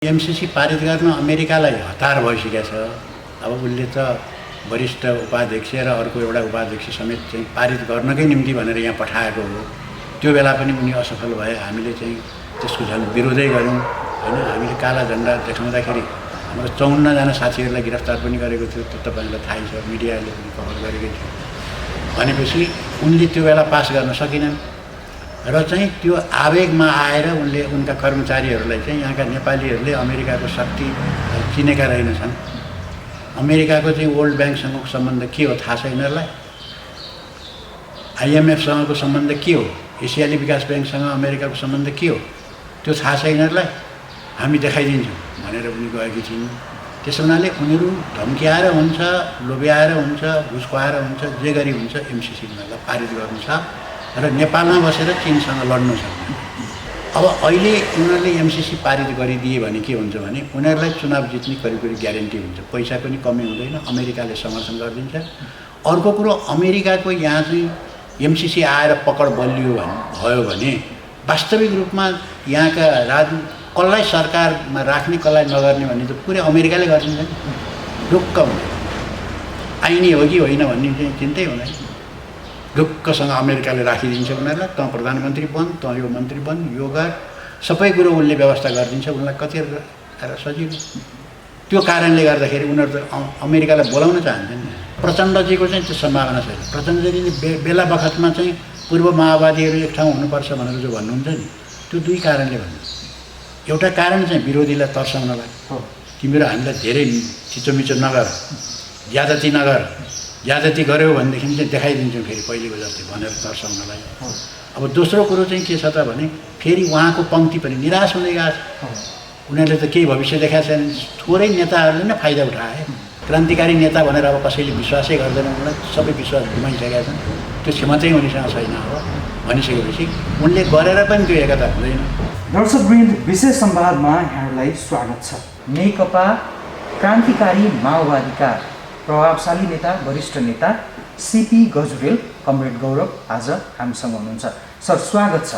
MCC पारित गर्न अमेरिकालाई हतार भइसकेको छ। अब उसले त वरिष्ठ उपाध्यक्ष र अर्को एउटा उपाध्यक्ष समेत चाहिँ पारित गर्नकै निम्ति भनेर यहाँ पठाएको हो। त्यो बेला पनि उनी असफल भए। हामीले चाहिँ त्यसको झन् विरोधै गऱ्यौँ हैन। हामीले काला झन्डा देखाउँदाखेरि हाम्रो 54 जना साथीहरूलाई गिरफ्तार पनि गरेको थियो। त्यो तपाईलाई थाहै छ, मिडियाले पनि कभर गरेकै थियो। भनेपछि उनले त्यो बेला पास गर्न सकेनन् र चाहिँ त्यो आवेगमा आएर उनले उनका कर्मचारीहरूलाई चाहिँ यहाँका नेपालीहरूले अमेरिकाको शक्ति चिनेका रहेनछन्। अमेरिकाको चाहिँ वर्ल्ड ब्याङ्कसँगको सम्बन्ध के हो थाहा छ यिनीहरूलाई। आइएमएफसँगको सम्बन्ध के हो, एसियाली विकास ब्याङ्कसँग अमेरिकाको सम्बन्ध के हो, त्यो थाहा छ यिनीहरूलाई। हामी देखाइदिन्छौँ भनेर उनी गएकी थिइन्। त्यसो हुनाले उनीहरू धम्क्याएर हुन्छ, लोभ्याएर हुन्छ, घुस खुवाएर हुन्छ, जे गरी हुन्छ एमसीसी उनीहरूलाई पारित गर्नु छ र नेपालमा बसेर चीनसँग लड्नु छ। अब अहिले उनीहरूले एमसीसी पारित गरिदिए भने के हुन्छ भने उनीहरूलाई चुनाव जित्ने करिब ग्यारेन्टी हुन्छ। पैसा पनि कमी हुँदैन, अमेरिकाले समर्थन गरिदिन्छ। अर्को कुरो, अमेरिकाको यहाँ चाहिँ एमसीसी आएर पकड बलियो भयो भने वास्तविक रूपमा यहाँका कसलाई सरकारमा राख्ने कसलाई नगर्ने भन्ने त पुरै अमेरिकाले गरिदिन्छ नि। ढुक्क हुँदैन, आइने हो कि होइन भन्ने चाहिँ चिन्तै हुँदैन। ढुक्कसँग अमेरिकाले राखिदिन्छ उनीहरूलाई। तँ प्रधानमन्त्री बन, तँ यो मन्त्री बन, यो गर, सबै कुरो उनले व्यवस्था गरिदिन्छ। उनलाई कति सजिलो। त्यो कारणले गर्दाखेरि उनीहरू त अमेरिकालाई बोलाउन चाहन्छन्। प्रचण्डजीको चाहिँ त्यो सम्भावना छैन। प्रचण्डजीले बेला बखतमा चाहिँ पूर्व माओवादीहरू एक ठाउँ हुनुपर्छ भनेर जो भन्नुहुन्छ नि, त्यो दुई कारणले भन्नु। एउटा कारण चाहिँ विरोधीलाई तर्साउनलाई, तिमीहरू हामीलाई धेरै चिचोमिचो नगर, ज्यादती नगर, ज्यादती गऱ्यौ भनेदेखि चाहिँ देखाइदिन्छौँ फेरि पहिलेको जस्तै भनेर तर्साउनलाई। अब दोस्रो कुरो चाहिँ के छ त भने फेरि उहाँको पङ्क्ति पनि निराश हुँदै गएको छ। उनीहरूले त केही भविष्य देखाएको छैन। थोरै नेताहरूले नै फाइदा उठाए। क्रान्तिकारी नेता भनेर अब कसैले विश्वासै गर्दैन। उनलाई सबै विश्वास गुमाइसकेका छन्। त्यो क्षमतै उनीसँग छैन। अब भनिसकेपछि उनले गरेर पनि त्यो एकता हुँदैन। दर्शकवृन्द, विशेष संवादमा यहाँहरूलाई स्वागत छ। नेकपा क्रान्तिकारी माओवादीका प्रभावशाली नेता, वरिष्ठ नेता सीपी गजुरेल, कमरेड गौरव आज हामीसँग हुनुहुन्छ। सर, स्वागत छ।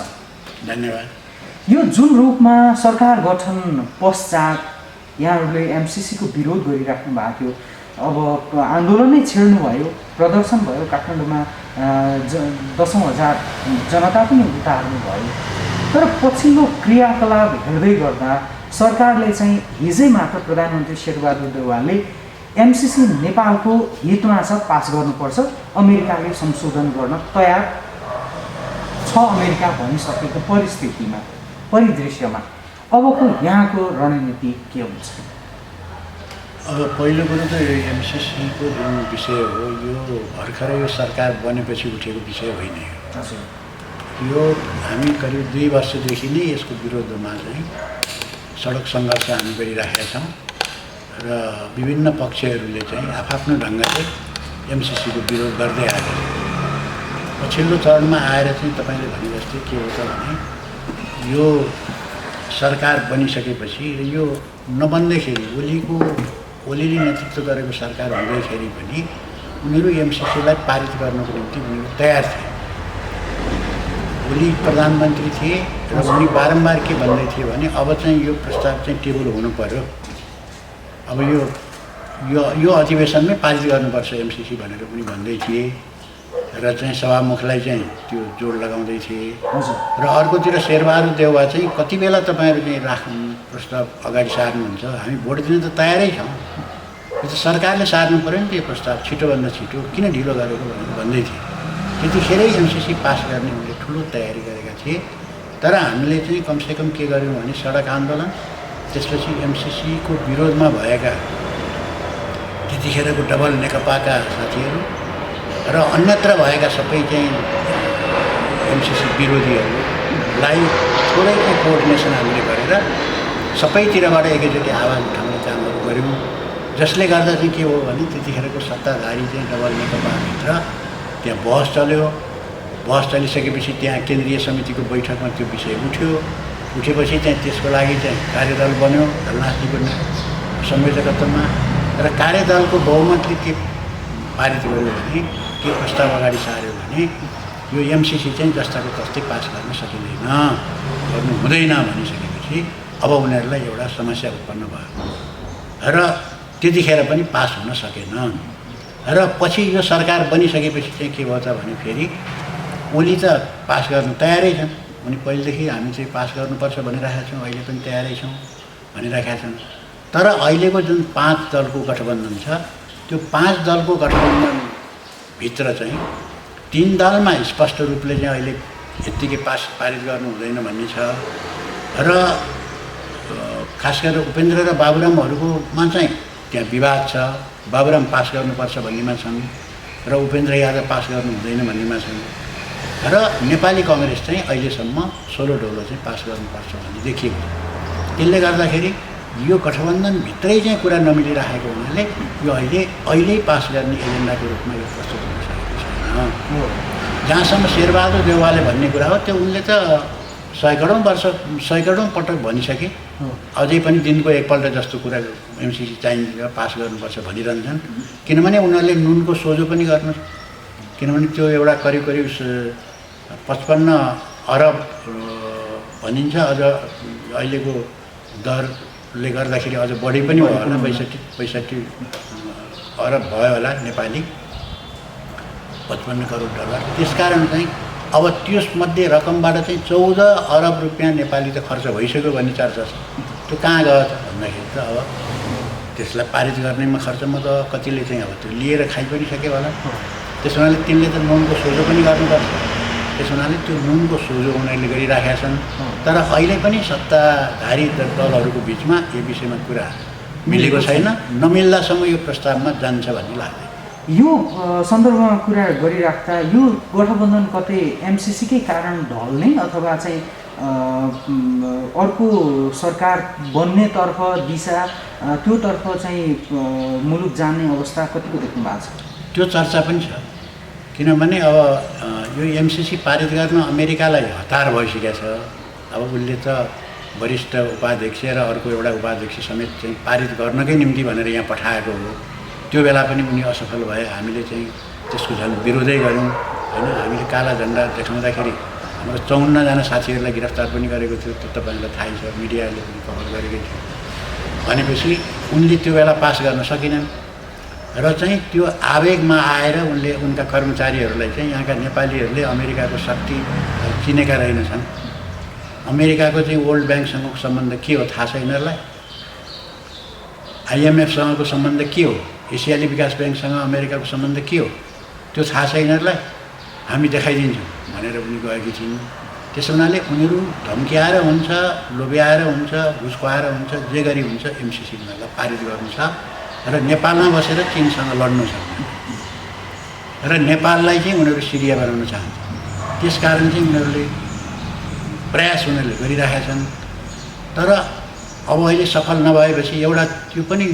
धन्यवाद। यो जुन रूपमा सरकार गठन पश्चात यहाँहरूले एमसीसीको विरोध गरिराख्नु भएको थियो, अब आन्दोलनै छेड्नु भयो, प्रदर्शन भयो, काठमाडौँमा 10,000 जनता पनि उतार्नु भयो। तर पछिल्लो क्रियाकलाप हेर्दै गर्दा सरकारले चाहिँ हिजै मात्र प्रधानमन्त्री शेरबहादुर देउवाले एमसीसी नेपालको हितमा छ, पास गर्नुपर्छ, अमेरिकाले संशोधन गर्न तयार छ अमेरिका भनिसकेको परिदृश्यमा अबको यहाँको रणनीति के हुन्छ? अब पहिलो कुरो त यो एमसीसीको जुन विषय हो, यो भर्खरै यो सरकार बनेपछि उठेको विषय होइन। यो हामी करिब 2 वर्षदेखि नै यसको विरोधमा चाहिँ सडक सङ्घर्ष हामी गरिराखेका छौँ र विभिन्न पक्षहरूले चाहिँ आफ्नो ढङ्गले एमसीसीको विरोध गर्दै आएको छ। पछिल्लो चरणमा आएर चाहिँ तपाईँले भने जस्तै के हो त भने यो सरकार बनिसकेपछि यो नबन्दैखेरि ओलीले नेतृत्व गरेको सरकार हुँदैखेरि पनि उनीहरू एमसीसीलाई पारित गर्नको निम्ति उनीहरू तयार थिए। ओली प्रधानमन्त्री थिए र उनी बारम्बार के भन्दै थिए भने अब चाहिँ यो प्रस्ताव चाहिँ टेबल हुनु पर्यो, अब यो अधिवेशनमै पारित गर्नुपर्छ एमसीसी भनेर पनि भन्दै थिए र चाहिँ सभामुखलाई चाहिँ त्यो जोड लगाउँदै थिए। र अर्कोतिर शेरबहादुर देउवा चाहिँ कति बेला तपाईँहरू चाहिँ प्रस्ताव अगाडि सार्नुहुन्छ, हामी भोट दिन त तयारै छौँ, यो त सरकारले सार्नु पऱ्यो नि त्यो प्रस्ताव, छिटोभन्दा छिटो, किन ढिलो गरेको भनेर भन्दै थिए। त्यतिखेरै एमसीसी पास गर्ने उनले ठुलो तयारी गरेका थिए। तर हामीले चाहिँ कमसेकम के गर्यौँ भने सडक आन्दोलन, त्यसपछि एमसीसीको विरोधमा भएका त्यतिखेरको डबल नेकपाका साथीहरू र अन्यत्र भएका सबै चाहिँ एमसीसी विरोधीहरूलाई थोरै चाहिँ कोअर्डिनेसन हामीले गरेर सबैतिरबाट एकैचोटि आवाज उठाउने कामहरू गऱ्यौँ। जसले गर्दा चाहिँ के हो भने त्यतिखेरको सत्ताधारी चाहिँ डबल नेकपाभित्र त्यहाँ बहस चल्यो। बहस चलिसकेपछि त्यहाँ केन्द्रीय समितिको बैठकमा त्यो विषय उठेपछि चाहिँ त्यसको लागि चाहिँ कार्यदल बन्यो ढलनाथजीको संयोजकत्वमा। र कार्यदलको बहुमतले के पारित गर्यो भने, के प्रस्ताव अगाडि सार्यो भने यो एमसीसी चाहिँ जस्ताको तस्तै पास गर्न सकिँदैन, गर्नु हुँदैन भनिसकेपछि अब उनीहरूलाई एउटा समस्या उत्पन्न भयो र त्यतिखेर पनि पास हुन सकेन र पछि यो सरकार बनिसकेपछि चाहिँ के भयो त भने फेरि ओली त पास गर्न तयारै छन्। अनि पहिलेदेखि हामी चाहिँ पास गर्नुपर्छ भनिरहेका छौँ, अहिले पनि तयारै छौँ भनिरहेका छन्। तर अहिलेको जुन 5 दलको गठबन्धन छ त्यो 5 दलको गठबन्धनभित्र चाहिँ 3 दलमा स्पष्ट रूपले चाहिँ अहिले यत्तिकै पारित गर्नु हुँदैन भन्ने छ र खास गरेर उपेन्द्र र बाबुरामहरूकोमा चाहिँ त्यहाँ विवाद छ। बाबुराम पास गर्नुपर्छ भन्नेमा छन् र उपेन्द्र यादव पास गर्नु हुँदैन भन्नेमा छन् र नेपाली कङ्ग्रेस चाहिँ अहिलेसम्म 16 डोलो चाहिँ पास गर्नुपर्छ भन्ने देखिएको छ। त्यसले गर्दाखेरि यो गठबन्धनभित्रै चाहिँ कुरा नमिलिरहेको हुनाले यो अहिले पास गर्ने एजेन्डाको रूपमा यो प्रस्तुत हुन सकेको छैन। जहाँसम्म शेरबहादुर देउवाले भन्ने कुरा हो त्यो उनले त सैकडौँ पटक भनिसके, अझै पनि दिनको एकपल्ट जस्तो कुरा एमसिसी चाहिन्छ पास गर्नुपर्छ भनिरहन्छन्। किनभने उनीहरूले नुनको सोझो पनि गर्नु, किनभने त्यो एउटा करिब 55 अरब भनिन्छ, अझ अहिलेको दरले गर्दाखेरि अझ बढी पनि भयो होला, 65 अरब भयो होला नेपाली, 55 करोड डलर। त्यसकारण चाहिँ अब त्यसमध्ये रकमबाट चाहिँ 14 अरब रुपियाँ नेपाली त खर्च भइसक्यो भन्ने चर्चा छ। त्यो कहाँ गयो त भन्दाखेरि त अब त्यसलाई पारित गर्नेमा खर्चमा त कतिले चाहिँ अब त्यो लिएर खाइ पनि सक्यो होला। त्यस हुनाले तिनले त नुनको सोझो पनि गर्नुपर्छ। त्यस हुनाले त्यो नुनको सोझो उनीहरूले गरिराखेका छन्। तर अहिले पनि सत्ताधारी दलहरूको बिचमा यो विषयमा कुरा मिलेको छैन। नमिल्दासम्म यो प्रस्तावमा जान्छ भन्ने लाग्दैन। यो सन्दर्भमा कुरा गरिराख्दा यो गठबन्धन कतै एमसिसीकै कारण ढल्ने अथवा चाहिँ अर्को सरकार बन्नेतर्फ दिशा त्योतर्फ चाहिँ मुलुक जाने अवस्था कतिको देख्नु भएको छ? त्यो चर्चा पनि छ। किनभने अब यो एमसिसी पारित गर्न अमेरिकालाई हतार भइसकेको छ। अब उसले त वरिष्ठ उपाध्यक्ष र अर्को एउटा उपाध्यक्ष समेत चाहिँ पारित गर्नकै निम्ति भनेर यहाँ पठाएको हो। त्यो बेला पनि उनी असफल भए। हामीले चाहिँ त्यसको झन् विरोधै गऱ्यौँ होइन। हामीले काला झन्डा देखाउँदाखेरि हाम्रो 54 जना साथीहरूलाई गिरफ्तार पनि गरेको थियो। त्यो तपाईँलाई थाहै छ, मिडियाले पनि कभर गरेकै थियो। भनेपछि उनले त्यो बेला पास गर्न सकेनन् र चाहिँ त्यो आवेगमा आएर उनले उनका कर्मचारीहरूलाई चाहिँ यहाँका नेपालीहरूले अमेरिकाको शक्ति चिनेका रहेनछन्। अमेरिकाको चाहिँ वर्ल्ड ब्याङ्कसँगको सम्बन्ध के हो थाहा छ यिनीहरूलाई? आइएमएफसँगको सम्बन्ध के हो? एसियाली विकास ब्याङ्कसँग अमेरिकाको सम्बन्ध के हो? त्यो थाहा छ यिनीहरूलाई? हामी देखाइदिन्छौँ भनेर उनी गएकी थिइन्। त्यस हुनाले उनीहरू धम्क्याएर हुन्छ, लोभ्याएर हुन्छ, घुस खुवाएर हुन्छ, जे गरी हुन्छ एमसिसी उनीहरूलाई पारित गर्नु छ र नेपालमा बसेर चीनसँग लड्नु छ र नेपाललाई चाहिँ उनीहरू सिरिया बनाउन चाहन्छ। त्यसकारण चाहिँ उनीहरूले प्रयास गरिरहेका छन्। तर अब अहिले सफल नभएपछि एउटा त्यो पनि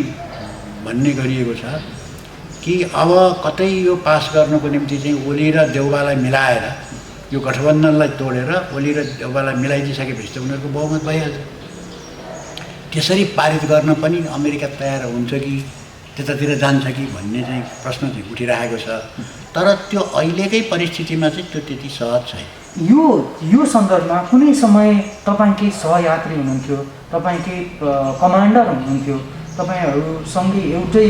भन्ने गरिएको छ कि अब कतै यो पास गर्नको निम्ति चाहिँ ओली र देउवालाई मिलाएर यो गठबन्धनलाई तोडेर ओली र देउवालाई मिलाइदिइसकेपछि त उनीहरूको बहुमत भइहाल्छ। त्यसरी पारित गर्न पनि अमेरिका तयार हुन्छ कि त्यतातिर जान्छ कि भन्ने चाहिँ प्रश्न चाहिँ उठिरहेको छ। तर त्यो अहिलेकै परिस्थितिमा चाहिँ त्यो त्यति सहज छैन। यो सन्दर्भमा कुनै समय तपाईँकै सहयात्री हुनुहुन्थ्यो, तपाईँकै कमान्डर हुनुहुन्थ्यो, तपाईँहरूसँगै एउटै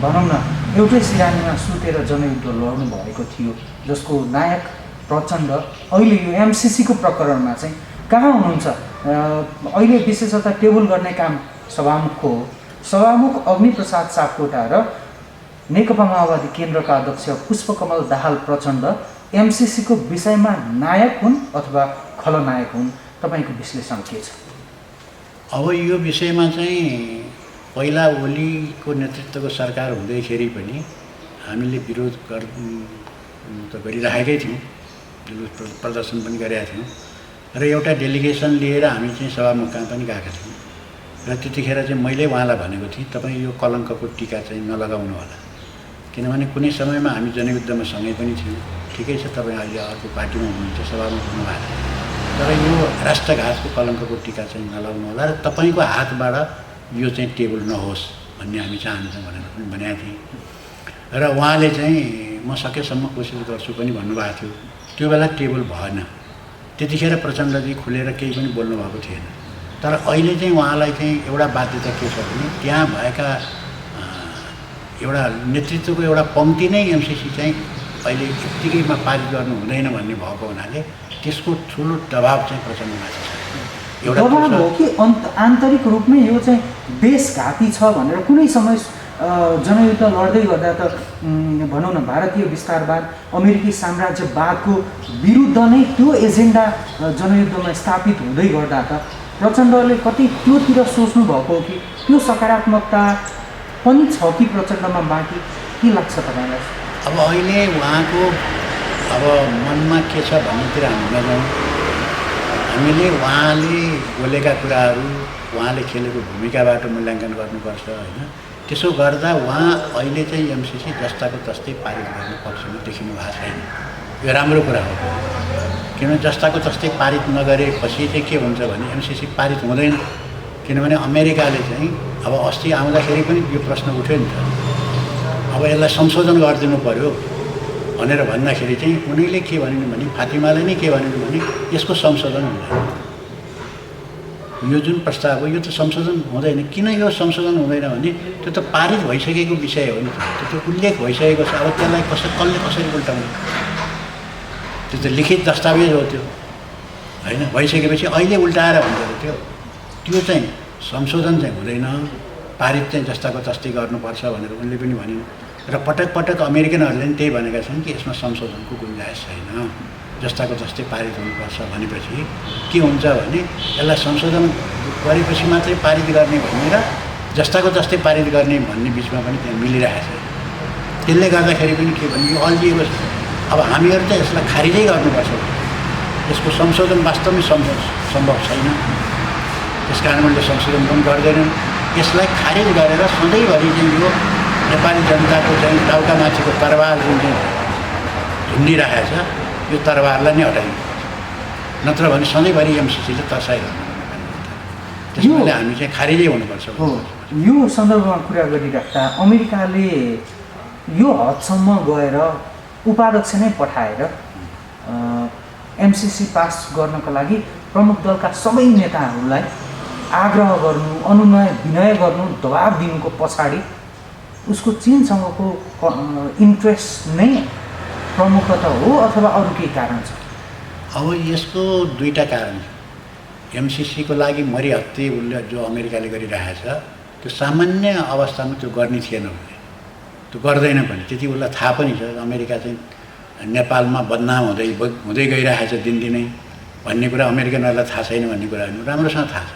भनौँ न एउटै सिरानीमा सुतेर जनयुद्ध लड्नु भएको थियो, जसको नायक प्रचण्ड अहिले यो एमसिसीको प्रकरणमा चाहिँ कहाँ हुनुहुन्छ? अहिले विशेषतः टेबल गर्ने काम सभामुखको हो। सभामुख अग्निप्रसाद सापकोटा र नेकपा माओवादी केन्द्रका अध्यक्ष पुष्पकमल दाहाल प्रचण्ड एमसिसीको विषयमा नायक हुन् अथवा खलनायक हुन्? तपाईँको विश्लेषण के छ? अब यो विषयमा चाहिँ पहिला ओलीको नेतृत्वको सरकार हुँदैखेरि पनि हामीले विरोध गरिरहेकै थियौँ, जुलुस प्रदर्शन पनि गरेका थियौँ र एउटा डेलिगेसन लिएर हामी चाहिँ सभामुखमा पनि गएका थियौँ। र त्यतिखेर चाहिँ मैले उहाँलाई भनेको थिएँ तपाईँ यो कलङ्कको टिका चाहिँ नलगाउनु होला, किनभने कुनै समयमा हामी जनयुद्धमा सँगै पनि थियौँ। ठिकै छ तपाईँ अहिले अर्को पार्टीमा हुनुहुन्छ, सभामुख हुनुभएको, तर यो राष्ट्रघातको कलङ्कको टिका चाहिँ नलाउनु होला र तपाईँको हातबाट यो चाहिँ टेबल नहोस् भन्ने हामी चाहन्छौँ भनेर पनि भनेको थिएँ। र उहाँले चाहिँ म सकेसम्म कोसिस गर्छु पनि भन्नुभएको थियो। त्यो बेला टेबल भएन। त्यतिखेर प्रचण्डजी खुलेर केही पनि बोल्नु भएको थिएन। तर अहिले चाहिँ उहाँलाई चाहिँ एउटा बाध्यता के छ भने त्यहाँ भएका एउटा नेतृत्वको एउटा पङ्क्ति नै एमसिसी चाहिँ अहिले यत्तिकैमा पारित गर्नु हुँदैन भन्ने भएको हुनाले त्यसको ठुलो दबाब चाहिँ प्रचण्डमाथि छ। दबाब हो कि आन्तरिक रूपमै यो चाहिँ देशघाती छ भनेर कुनै समय जनयुद्ध लड्दै गर्दा त भनौँ न भारतीय विस्तारवाद अमेरिकी साम्राज्यवादको विरुद्ध नै त्यो एजेन्डा जनयुद्धमा स्थापित हुँदै गर्दा त प्रचण्डले कतै त्योतिर सोच्नु भएको हो कि त्यो सकारात्मकता पनि छ कि प्रचण्डमा बाँकी के लाग्छ तपाईँलाई? अब अहिले उहाँको अब मनमा के छ भन्नेतिर हामी नजाउँ। हामीले उहाँले बोलेका कुराहरू उहाँले खेलेको भूमिकाबाट मूल्याङ्कन गर्नुपर्छ होइन। त्यसो गर्दा उहाँ अहिले चाहिँ एमसिसी जस्ताको तस्तै पारित गर्ने पक्षमा देखिनु भएको छैन। यो राम्रो कुरा हो, किनभने जस्ताको तस्तै पारित नगरेपछि चाहिँ के हुन्छ भने एमसिसी पारित हुँदैन। किनभने अमेरिकाले चाहिँ अब अस्ति आउँदाखेरि पनि यो प्रश्न उठ्यो नि त, अब यसलाई संशोधन गरिदिनु पर्यो भनेर भन्दाखेरि चाहिँ उनीले के भनिनु भने फातिमाले नै के भनिनु भने यसको संशोधन हुँदैन, यो जुन प्रस्ताव हो यो त संशोधन हुँदैन। किन यो संशोधन हुँदैन भने त्यो त पारित भइसकेको विषय हो नि त, त्यो त उल्लेख भइसकेको छ। अब त्यसलाई कसले कसरी उल्टाउने? त्यो त लिखित दस्तावेज हो त्यो होइन। भइसकेपछि अहिले उल्टाएर हुन्छ त्यो चाहिँ संशोधन चाहिँ हुँदैन, पारित चाहिँ जस्ताको तस्तै गर्नुपर्छ भनेर उनले पनि भनिन्। र पटक पटक अमेरिकनहरूले पनि त्यही भनेका छन् कि यसमा संशोधनको गुन्जाइस छैन, जस्ताको तस्तै पारित हुनुपर्छ भनेपछि के हुन्छ भने यसलाई संशोधन गरेपछि मात्रै पारित गर्ने भन्ने र जस्ताको तस्तै पारित गर्ने भन्ने बिचमा पनि त्यहाँ मिलिरहेको छ। त्यसले गर्दाखेरि पनि के भने यो अल्झिएको छ। अब हामीहरू चाहिँ यसलाई खारिजै गर्नुपर्छ, यसको संशोधन वास्तवमै सम्भव छैन। त्यसकारण उनले संशोधन पनि गर्दैनन्। यसलाई खारिज गरेर सधैँभरि चाहिँ यो नेपाली जनताको चाहिँ टाउकामाथिको तरबार जुन चाहिँ झुन्डिरहेको छ यो तरबारलाई नै हटाइनु, नत्र भने सधैँभरि एमसिसीले तर्साइरहनु। त्यसैले हामी चाहिँ खारिजै हुनुपर्छ। हो, यो सन्दर्भमा कुरा गरिराख्दा अमेरिकाले यो हदसम्म गएर उपाध्यक्ष नै पठाएर एमसिसी पास गर्नको लागि प्रमुख दलका सबै नेताहरूलाई आग्रह गर्नु, अनुनय विनय गर्नु, दबाब दिनुको पछाडि उसको चीनसँगको इन्ट्रेस्ट नै प्रमुखता हो अथवा अरू केही कारण छ? अब यसको दुईटा कारण छ। एमसिसीको लागि मरिहत्ते उसले जो अमेरिकाले गरिरहेछ त्यो सामान्य अवस्थामा त्यो गर्ने थिएन, उसले त्यो गर्दैन पनि। त्यति उसलाई थाहा पनि छ अमेरिका चाहिँ नेपालमा बदनाम हुँदै गइरहेछ दिनदिनै भन्ने कुरा अमेरिकनहरूलाई थाहा छैन भन्ने कुरा राम्रोसँग थाहा छ।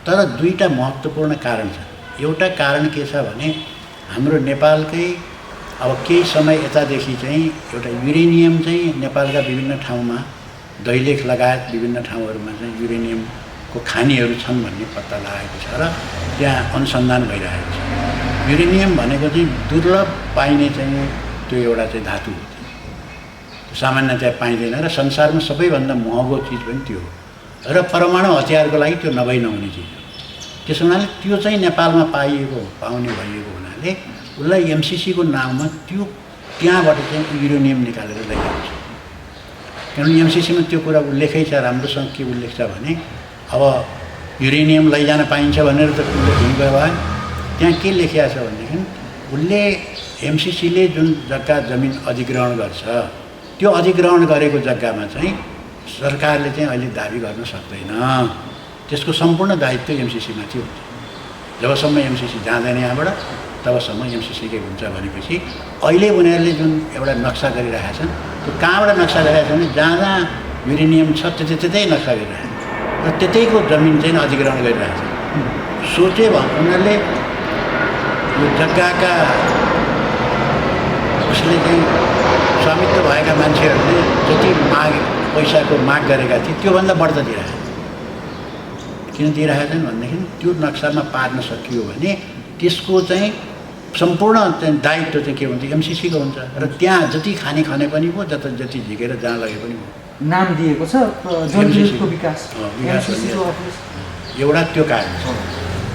तर दुईटा महत्त्वपूर्ण कारण छ। एउटा कारण के छ भने हाम्रो नेपालकै अब केही समय यतादेखि चाहिँ एउटा युरेनियम चाहिँ नेपालका विभिन्न ठाउँमा दैलेख लगायत विभिन्न ठाउँहरूमा चाहिँ युरेनियमको खानीहरू छन् भन्ने पत्ता लागेको छ र त्यहाँ अनुसन्धान भइरहेको छ। युरेनियम भनेको चाहिँ दुर्लभ पाइने चाहिँ त्यो एउटा चाहिँ धातु हो, सामान्य त्यहाँ पाइँदैन र संसारमा सबैभन्दा महँगो चिज पनि त्यो हो र परमाणु हतियारको लागि त्यो नभई नहुने चिज हो। त्यसो हुनाले त्यो चाहिँ नेपालमा पाउने भइएको हुनाले उसलाई एमसिसीको नाममा त्यो त्यहाँबाट चाहिँ युरेनियम निकालेर लैजान्छ। किनभने एमसिसीमा त्यो कुरा उल्लेखै छ, राम्रोसँग के उल्लेख छ भने अब युरेनियम लैजान पाइन्छ भनेर त उल्लेख हुनुभयो भए त्यहाँ के लेखिएको छ भनेदेखि उसले एमसिसीले जुन जग्गा जमिन अधिग्रहण गर्छ त्यो अधिग्रहण गरेको जग्गामा चाहिँ सरकारले चाहिँ अहिले दाबी गर्न सक्दैन, त्यसको सम्पूर्ण दायित्व एमसिसीमाथि हुन्छ। जबसम्म एमसिसी जाँदैन यहाँबाट तबसम्म एमसिसीकै हुन्छ भनेपछि अहिले उनीहरूले जुन एउटा नक्सा गरिरहेका छन् त्यो कहाँबाट नक्सा गरिरहेको छ भने जहाँ जहाँ युरेनियम छ त्यतै नक्सा गरिरहेको छ र त्यतैको जमिन चाहिँ अधिग्रहण गरिरहेको छ। सोचे उनीहरूले यो जग्गाका उसले चाहिँ स्वामित्व भएका मान्छेहरूले जति पैसाको माग गरेका थिए त्योभन्दा बढ्ता दिइरहेको छ। किन दिइरहेको छन् भनेदेखि त्यो नक्सामा पार्न सकियो भने त्यसको चाहिँ सम्पूर्ण चाहिँ दायित्व चाहिँ के हुन्छ एमसिसीको हुन्छ र त्यहाँ जति खने पनि भयो, जति झिकेर जहाँ लगे पनि भयो। नाम दिएको छ जलविद्युतको विकास एउटा त्यो कारण छ।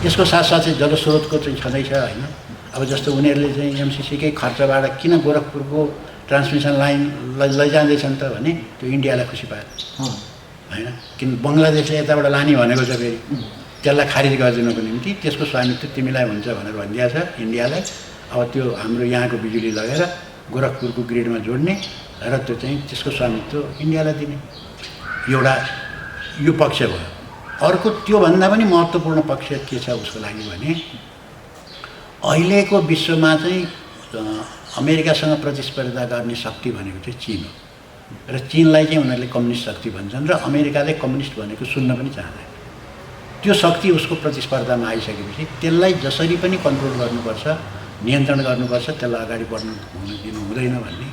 यसको साथसाथै जलस्रोतको चाहिँ छँदैछ होइन। अब जस्तो उनीहरूले चाहिँ एमसिसीकै खर्चबाट किन गोरखपुरको ट्रान्समिसन लाइन लैजाँदैछन् त भने त्यो इन्डियालाई खुसी पायो होइन। किन बङ्गलादेशले यताबाट लाने भनेको छ फेरि त्यसलाई खारिज गरिदिनको निम्ति त्यसको स्वामित्व तिमीलाई हुन्छ भनेर भनिदिएको छ इन्डियालाई। अब त्यो हाम्रो यहाँको बिजुली लगेर गोरखपुरको ग्रिडमा जोड्ने र त्यो चाहिँ त्यसको स्वामित्व इन्डियालाई दिने, एउटा यो पक्ष भयो। अर्को त्योभन्दा पनि महत्त्वपूर्ण पक्ष के छ उसको लागि भने अहिलेको विश्वमा चाहिँ अमेरिकासँग प्रतिस्पर्धा गर्ने शक्ति भनेको चाहिँ चीन हो र चीनलाई चाहिँ उनीहरूले कम्युनिस्ट शक्ति भन्छन् र अमेरिकाले कम्युनिस्ट भनेको सुन्न पनि चाहँदैन। त्यो शक्ति उसको प्रतिस्पर्धामा आइसकेपछि त्यसलाई जसरी पनि कन्ट्रोल गर्नुपर्छ, नियन्त्रण गर्नुपर्छ, त्यसलाई अगाडि बढ्नु दिनु हुँदैन भन्ने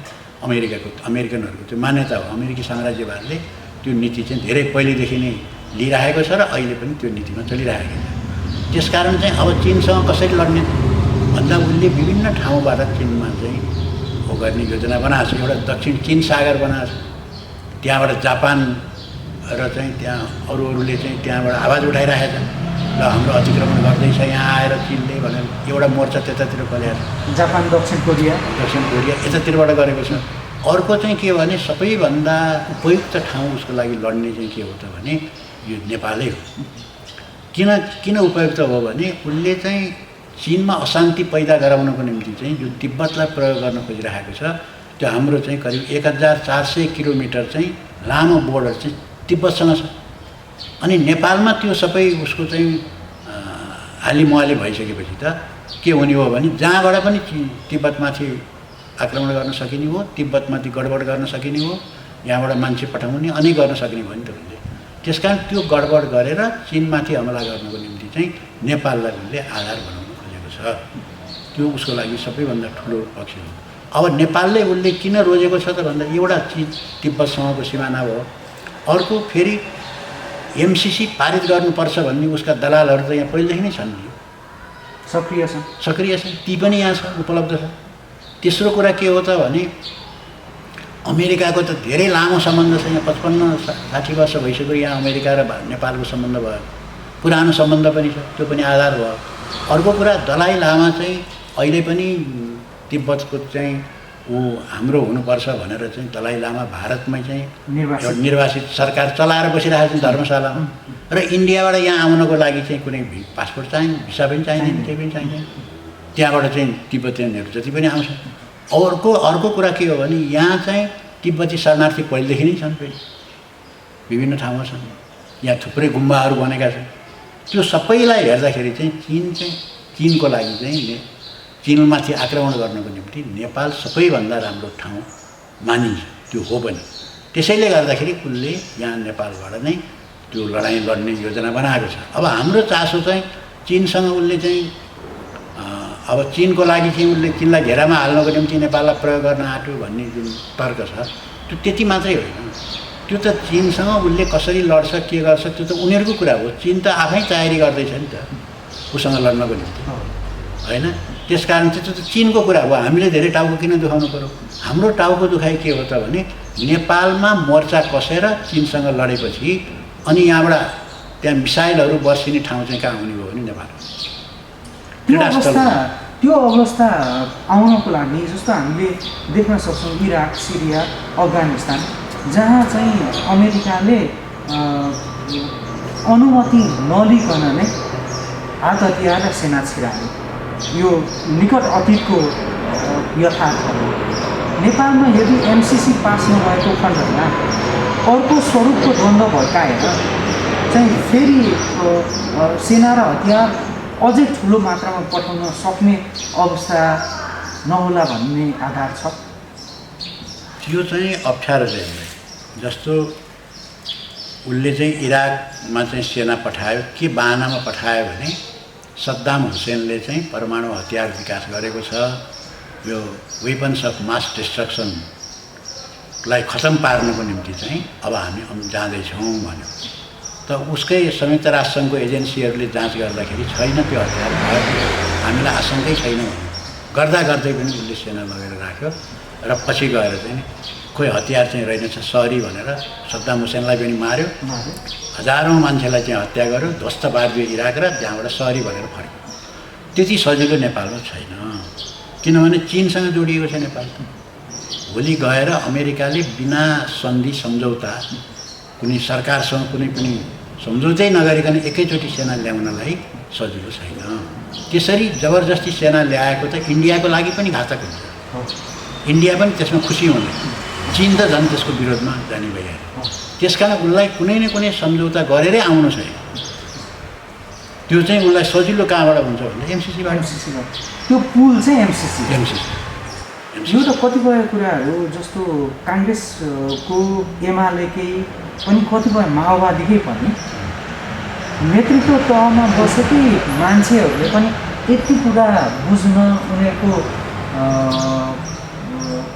अमेरिकनहरूको त्यो मान्यता हो। अमेरिकी साम्राज्यवादले त्यो नीति चाहिँ धेरै पहिलेदेखि नै लिइरहेको छ र अहिले पनि त्यो नीतिमा चलिरहेको छ। त्यसकारण चाहिँ अब चीनसँग कसरी लड्ने भन्दा उसले विभिन्न ठाउँबाट चीनमा चाहिँ हो गर्ने योजना बनाएको छ। एउटा दक्षिण चीन सागर बनाएको छ, त्यहाँबाट जापान र चाहिँ त्यहाँ अरूले चाहिँ त्यहाँबाट आवाज उठाइरहेको छ ल हाम्रो अतिक्रमण गर्दैछ यहाँ आएर चीनले भनेर एउटा मोर्चा त्यतातिर खोलेको छ। जापान दक्षिण कोरिया यतातिरबाट गरेको छ। अर्को चाहिँ के भने सबैभन्दा उपयुक्त ठाउँ उसको लागि लड्ने चाहिँ के हो त भने यो नेपालै हो। किन उपयुक्त हो भने उसले चाहिँ चीनमा अशान्ति पैदा गराउनको निम्ति चाहिँ यो तिब्बतलाई प्रयोग गर्न खोजिरहेको छ। त्यो हाम्रो चाहिँ करिब 1400 किलोमिटर चाहिँ लामो बोर्डर चाहिँ तिब्बतसँग छ। अनि नेपालमा त्यो सबै उसको चाहिँ हालिमुहाली भइसकेपछि त के हुने हो भने जहाँबाट पनि तिब्बतमाथि आक्रमण गर्न सकिने हो, तिब्बतमाथि गडबड गर्न सकिने हो, यहाँबाट मान्छे पठाउने अनि गर्न सक्ने भयो नि त उसले। त्यसकारण त्यो गडबड गरेर चीनमाथि हमला गर्नको निम्ति चाहिँ नेपाललाई उसले आधार बनाउन खोजेको छ। त्यो उसको लागि सबैभन्दा ठुलो पक्ष हो। अब नेपालले उसले किन रोजेको छ त भन्दा एउटा चिज तिब्बतसँगको सिमाना भयो। अर्को फेरि एमसिसी पारित गर्नुपर्छ भन्ने उसका दलालहरू त यहाँ पहिलेदेखि नै छन्, सक्रिय छन्, ती पनि यहाँ छ, उपलब्ध छ। तेस्रो कुरा के हो त भने अमेरिकाको त धेरै लामो सम्बन्ध छ, यहाँ 55-60 वर्ष भइसक्यो यहाँ अमेरिका र नेपालको सम्बन्ध भयो, पुरानो सम्बन्ध पनि छ, त्यो पनि आधार भयो। अर्को कुरा दलाई लामा चाहिँ अहिले पनि तिब्बतको चाहिँ ऊ हाम्रो हुनुपर्छ भनेर चाहिँ दलाई लामा भारतमै चाहिँ निर्वासित सरकार चलाएर बसिरहेको छ धर्मशालामा। र इन्डियाबाट यहाँ आउनको लागि चाहिँ कुनै पासपोर्ट चाहिँदैन, भिसा पनि चाहिँदैन, केही पनि चाहिँदैन। त्यहाँबाट चाहिँ तिब्बतीयनहरू जति पनि आउँछ। अर्को कुरा के हो भने यहाँ चाहिँ तिब्बती शरणार्थी पहिलेदेखि नै छन्, विभिन्न ठाउँमा छन्, यहाँ थुप्रै गुम्बाहरू बनेका छन्। त्यो सबैलाई हेर्दाखेरि चाहिँ चीनको लागि चाहिँ चीनमाथि आक्रमण गर्नको निम्ति नेपाल सबैभन्दा राम्रो ठाउँ मानिन्छ, त्यो हो पनि। त्यसैले गर्दाखेरि उसले यहाँ नेपालबाट नै त्यो लडाइँ लड्ने योजना बनाएको छ। अब हाम्रो चासो चाहिँ चीनसँग उसले चाहिँ अब चीनको लागि चाहिँ उसले चीनलाई घेरामा हाल्नको निम्ति नेपाललाई प्रयोग गर्न आँट्यो भन्ने जुन तर्क छ त्यो त्यति मात्रै होइन। त्यो त चीनसँग उसले कसरी लड्छ के गर्छ त्यो त उनीहरूको कुरा हो। चीन त आफै तयारी गर्दैछ नि त उसँग लड्नको निम्ति, होइन? त्यसकारण चाहिँ त्यो त चीनको कुरा हो। हामीले धेरै टाउको किन दुखाउनु पर्यो? हाम्रो टाउको दुखाइ के हो त भने नेपालमा मोर्चा कसेर चीनसँग लडेपछि अनि यहाँबाट त्यहाँ मिसाइलहरू बर्सिने ठाउँ चाहिँ कहाँ हुने भयो भने नेपाल। त्यो अवस्था आउनको लागि जस्तो हामीले देख्न सक्छौँ इराक, सिरिया, अफगानिस्तान, जहाँ चाहिँ अमेरिकाले अनुमति नलिकन नै हात हतियार र सेना छिरायो। यो निकट अतीतको यथार्थ हो। नेपालमा यदि एमसिसी पास नभएको खण्डमा अर्को स्वरूपको द्वन्द्व भड्काएर चाहिँ फेरि सेना र हतियार अझै ठुलो मात्रामा पठाउन सक्ने अवस्था नहोला भन्ने आधार छ। त्यो चाहिँ अप्ठ्यारो चाहिँ जस्तो उसले चाहिँ इराकमा चाहिँ सेना पठायो, के बाहनामा पठायो भने सद्दाम हुसेनले चाहिँ परमाणु हतियार विकास गरेको छ, यो वेपन्स अफ मास डिस्ट्रक्सनलाई खतम पार्नको निम्ति चाहिँ अब हामी जाँदैछौँ भन्यो। त उसकै संयुक्त राष्ट्रसङ्घको एजेन्सीहरूले जाँच गर्दाखेरि छैन त्यो हतियार, हामीलाई आशंकै छैन भन्यो। गर्दा गर्दै पनि उसले सेना लगेर राख्यो र पछि गएर चाहिँ खोइ हतियार चाहिँ रहेनछ सरी भनेर सद्दाम हुसेनलाई पनि मार्यो, हजारौँ मान्छेलाई चाहिँ हत्या गर्यो, ध्वस्त पारिदियो इराक र त्यहाँबाट सरी भनेर फर्क्यो। त्यति सजिलो नेपालमा छैन, किनभने चीनसँग जोडिएको छ नेपाल। भोलि गएर अमेरिकाले बिना सन्धि सम्झौता कुनै सरकारसँग कुनै पनि सम्झौतै नगरिकन एकैचोटि सेना ल्याउनलाई सजिलो छैन। त्यसरी जबरजस्ती सेना ल्याएको त इन्डियाको लागि पनि घातक हुन्छ। इन्डिया पनि त्यसमा खुसी हुँदैन, चीन त झन् त्यसको विरोधमा जाने भइहाल्यो। त्यसकारण उसलाई कुनै न कुनै सम्झौता गरेरै आउनु छैन। त्यो चाहिँ उसलाई सजिलो कहाँबाट हुन्छ भने एमसिसीबाट। त्यो पुल चाहिँ एमसिसी। एमसिसी यो त कतिपय कुराहरू जस्तो काङ्ग्रेसको एमालेकै पनि कतिपय माओवादीकै पनि नेतृत्व तहमा बसेकै मान्छेहरूले पनि यति कुरा बुझ्न उनीहरूको